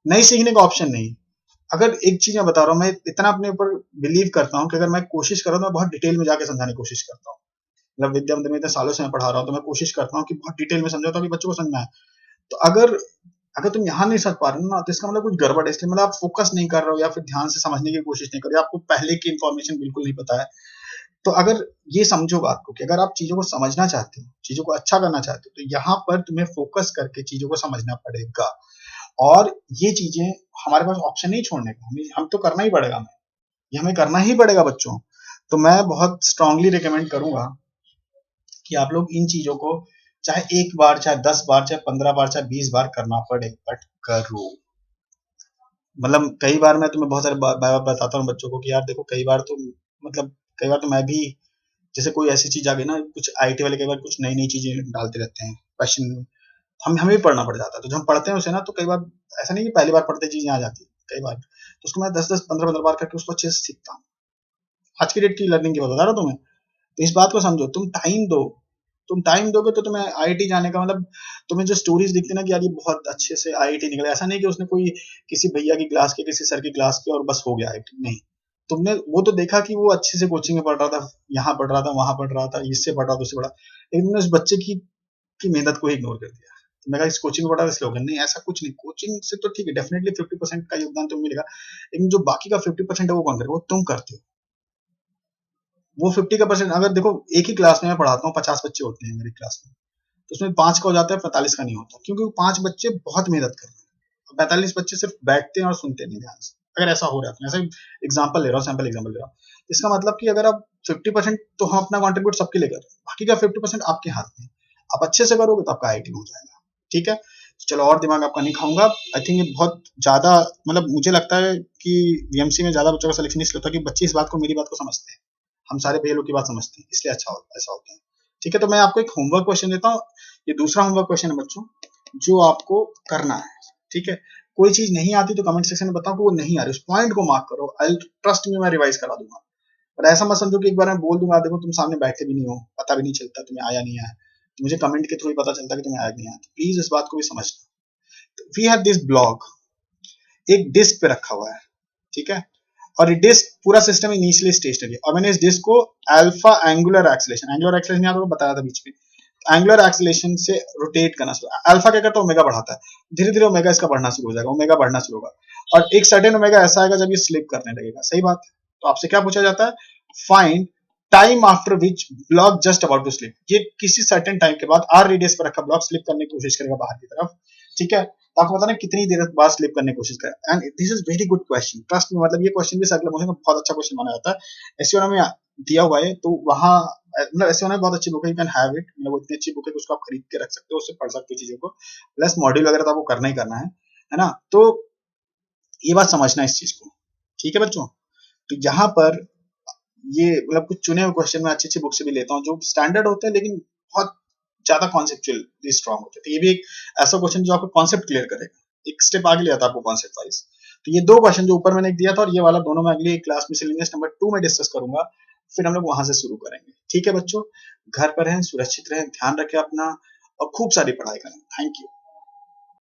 नहीं सीखने का ऑप्शन नहीं। अगर एक चीज मैं बता रहा हूँ, मैं इतना अपने ऊपर बिलीव करता हूँ कि अगर मैं कोशिश कर रहा हूँ तो मैं बहुत डिटेल में जाके समझाने की कोशिश करता हूँ, मतलब विद्या मंदिर में इतने सालों से मैं पढ़ा रहा हूँ, तो मैं कोशिश करता हूँ कि बहुत डिटेल में समझाता हूँ कि बच्चों को समझना है। तो अगर अगर तुम यहाँ नहीं समझ पा रहे हो ना, तो इसका मतलब कुछ गड़बड़ है, इसलिए मतलब आप फोकस नहीं कर रहे हो या फिर ध्यान से समझने की कोशिश नहीं कर रहे हो, आपको पहले की इन्फॉर्मेशन बिल्कुल नहीं पता है। तो अगर ये समझो बात को कि अगर आप चीजों को समझना चाहते हो, चीजों को अच्छा करना चाहते हो, तो यहाँ पर तुम्हें फोकस करके चीजों को समझना पड़ेगा, और ये चीजें हमारे पास ऑप्शन नहीं छोड़ने का, हम तो करना ही पड़ेगा, हमें ये हमें करना ही पड़ेगा बच्चों। तो मैं बहुत स्ट्रांगली रिकमेंड करूंगा कि आप लोग इन चीजों को चाहे 1 बार, चाहे 10 बार, चाहे 15 बार, चाहे 20 बार करना पड़े, बट करो। मतलब कई बार मैं तुम्हें बहुत सारे बार बताता हूँ बच्चों को कि यार देखो, कई बार तो मतलब कई बार तो मैं भी, जैसे कोई ऐसी चीज आ गई ना, कुछ आईटी वाले कई बार कुछ नई नई चीजें डालते रहते हैं क्वेश्चन, हमें भी पढ़ना पड़ जाता है, तो जब हम पढ़ते हैं उसे ना, तो कई बार ऐसा नहीं कि पहली बार पढ़ते चीजें आ जाती है, कई बार तो उसको मैं 10-10 15-15 बार करके उसको अच्छे से सीखता हूँ। आज की डेट की लर्निंग की बात बता रहा हूँ तुम्हें, तो इस बात को समझो, तुम टाइम दोगे तो तुम्हें आईआईटी जाने का मतलब, तुम्हें जो स्टोरीज दिखती है ना कि यार ये बहुत अच्छे से आईआईटी निकला, ऐसा नहीं कि उसने कोई किसी भैया की क्लास की, किसी सर की क्लास की और बस हो गया आईआईटी, नहीं। तुमने वो तो देखा कि वो अच्छे से कोचिंग में पढ़ रहा था, यहाँ पढ़ रहा था, वहां पढ़ रहा था, इससे पढ़ रहा था, उससे पढ़ा, लेकिन तुमने उस बच्चे की मेहनत को इग्नोर कर दिया। तो मैं कहा इस कोचिंग में पढ़ा था इसलिए हो गया, नहीं, ऐसा कुछ नहीं। कोचिंग से तो ठीक है, डेफिनेटली 50% का योगदान तुम्हें मिलेगा, लेकिन जो बाकी का 50% है वो कौन करेगा, वो तुम करते हो। वो 50 का परसेंट, अगर देखो एक ही क्लास में मैं पढ़ाता हूँ, 50 बच्चे होते हैं मेरी क्लास में, तो उसमें 5 का हो जाता है, 45 का नहीं होता, क्योंकि वो 5 बच्चे बहुत मेहनत कर रहे हैं, 45 बच्चे सिर्फ बैठते हैं और सुनते नहीं ध्यान से। अगर ऐसा हो रहा है, ऐसा एग्जाम्पल ले रहा हूँ, सैंपल एग्जाम्पल ले रहा हूँ, इसका मतलब कि अगर आप 50% तो हम अपना कॉन्ट्रीब्यूट सबके लिए कर रहे हैं, बाकी का 50% आपके हाथ में, आप अच्छे से करोगे तो आपका आईआईटी में हो जाएगा, ठीक है। चलो और दिमाग आपका नहीं खाऊंगा, आई थिंक ये बहुत ज्यादा, मतलब मुझे लगता है कि वीएमसी में ज्यादा बच्चों का सिलेक्शन इसलिए होता है कि बच्चे इस बात को, मेरी बात को समझते हैं, हम सारे भैया लोग की बात समझते हैं, इसलिए अच्छा होता ऐसा होता है, ठीक है। तो मैं आपको एक होमवर्क क्वेश्चन देता हूँ, ये दूसरा होमवर्क क्वेश्चन है बच्चों, जो आपको करना है, ठीक है। कोई चीज नहीं आती तो कमेंट सेक्शन में बताओ कि वो नहीं आ रही, उस पॉइंट को मार्क करो, आई ट्रस्ट में, मैं रिवाइज करा दूंगा, पर ऐसा मत समझो कि एक बार मैं बोल दूंगा, देखो तुम सामने बैठे भी नहीं हो, पता भी नहीं चलता तुम्हें आया नहीं आया, तो मुझे कमेंट के थ्रू ही पता चलता कि तुम्हें आया नहीं आया। तो प्लीज इस बात को भी समझना। वी हैव दिस ब्लॉक एक डिस्क पे रखा हुआ है, ठीक है, और ये डिस्क पूरा सिस्टम इनिशियली स्टेशनरी है, और मैंने इस डिस्क को अल्फा एंगुलर एक्सेलेरेशन याद होगा बताया था बीच में, एंगुलर एक्सेलेरेशन से रोटेट करना शुरू। अल्फा क्या करता है, ओमेगा बढ़ाता है, धीरे धीरे ओमेगा इसका बढ़ना शुरू हो जाएगा, ओमेगा बढ़ना शुरू होगा, और एक सर्टेन ओमेगा ऐसा आएगा जब ये स्लिप करने लगेगा। सही बात। तो आपसे क्या पूछा जाता है, find time after which block just about to slip, ये किसी सर्टेन टाइम के बाद आर रेडियस पर रखा ब्लॉक स्लिप करने की कोशिश करेगा बाहर की तरफ, ठीक है। तो आपको पता ना कितनी देर बाद स्लिप करने की कोशिश करे, and this is very good question, trust me, मतलब ये क्वेश्चन भी सर्कुलर मोशन में बहुत अच्छा क्वेश्चन माना जाता है। एसईओ में दिया हुआ है, तो वहां मतलब एसईओ में बहुत अच्छी बुक है, यू कैन हैव इट, मतलब वो इतनी अच्छी बुक है कि उसको आप खरीद के रख सकते हो, उससे पढ़ सकते हो चीजों को, प्लस मॉड्यूल वगैरह तो आपको करना ही करना है ना। तो ये बात समझना इस चीज को, ठीक है बच्चों। तो यहाँ पर ये मतलब कुछ चुने हुए क्वेश्चन में अच्छी अच्छी बुक से भी लेता हूँ जो स्टैंडर्ड होते हैं लेकिन बहुत ज्यादा कॉन्सेप्चुअली स्ट्रॉन्ग होते हैं। तो ये भी एक ऐसा क्वेश्चन जो आपको कॉन्सेप्ट क्लियर करेगा, एक स्टेप आगे ले जाता है आपको कॉन्सेप्ट वाइज। तो ये दो क्वेश्चन जो ऊपर मैंने दिया था और ये वाला दोनों मैं अगली क्लास में सिलेबस नंबर 2 में डिस्कस करूंगा, फिर हम लोग वहां से शुरू करेंगे। ठीक है बच्चों, घर पर रहें, सुरक्षित रहें, ध्यान रखें अपना, और खूब सारी पढ़ाई करें। Thank you.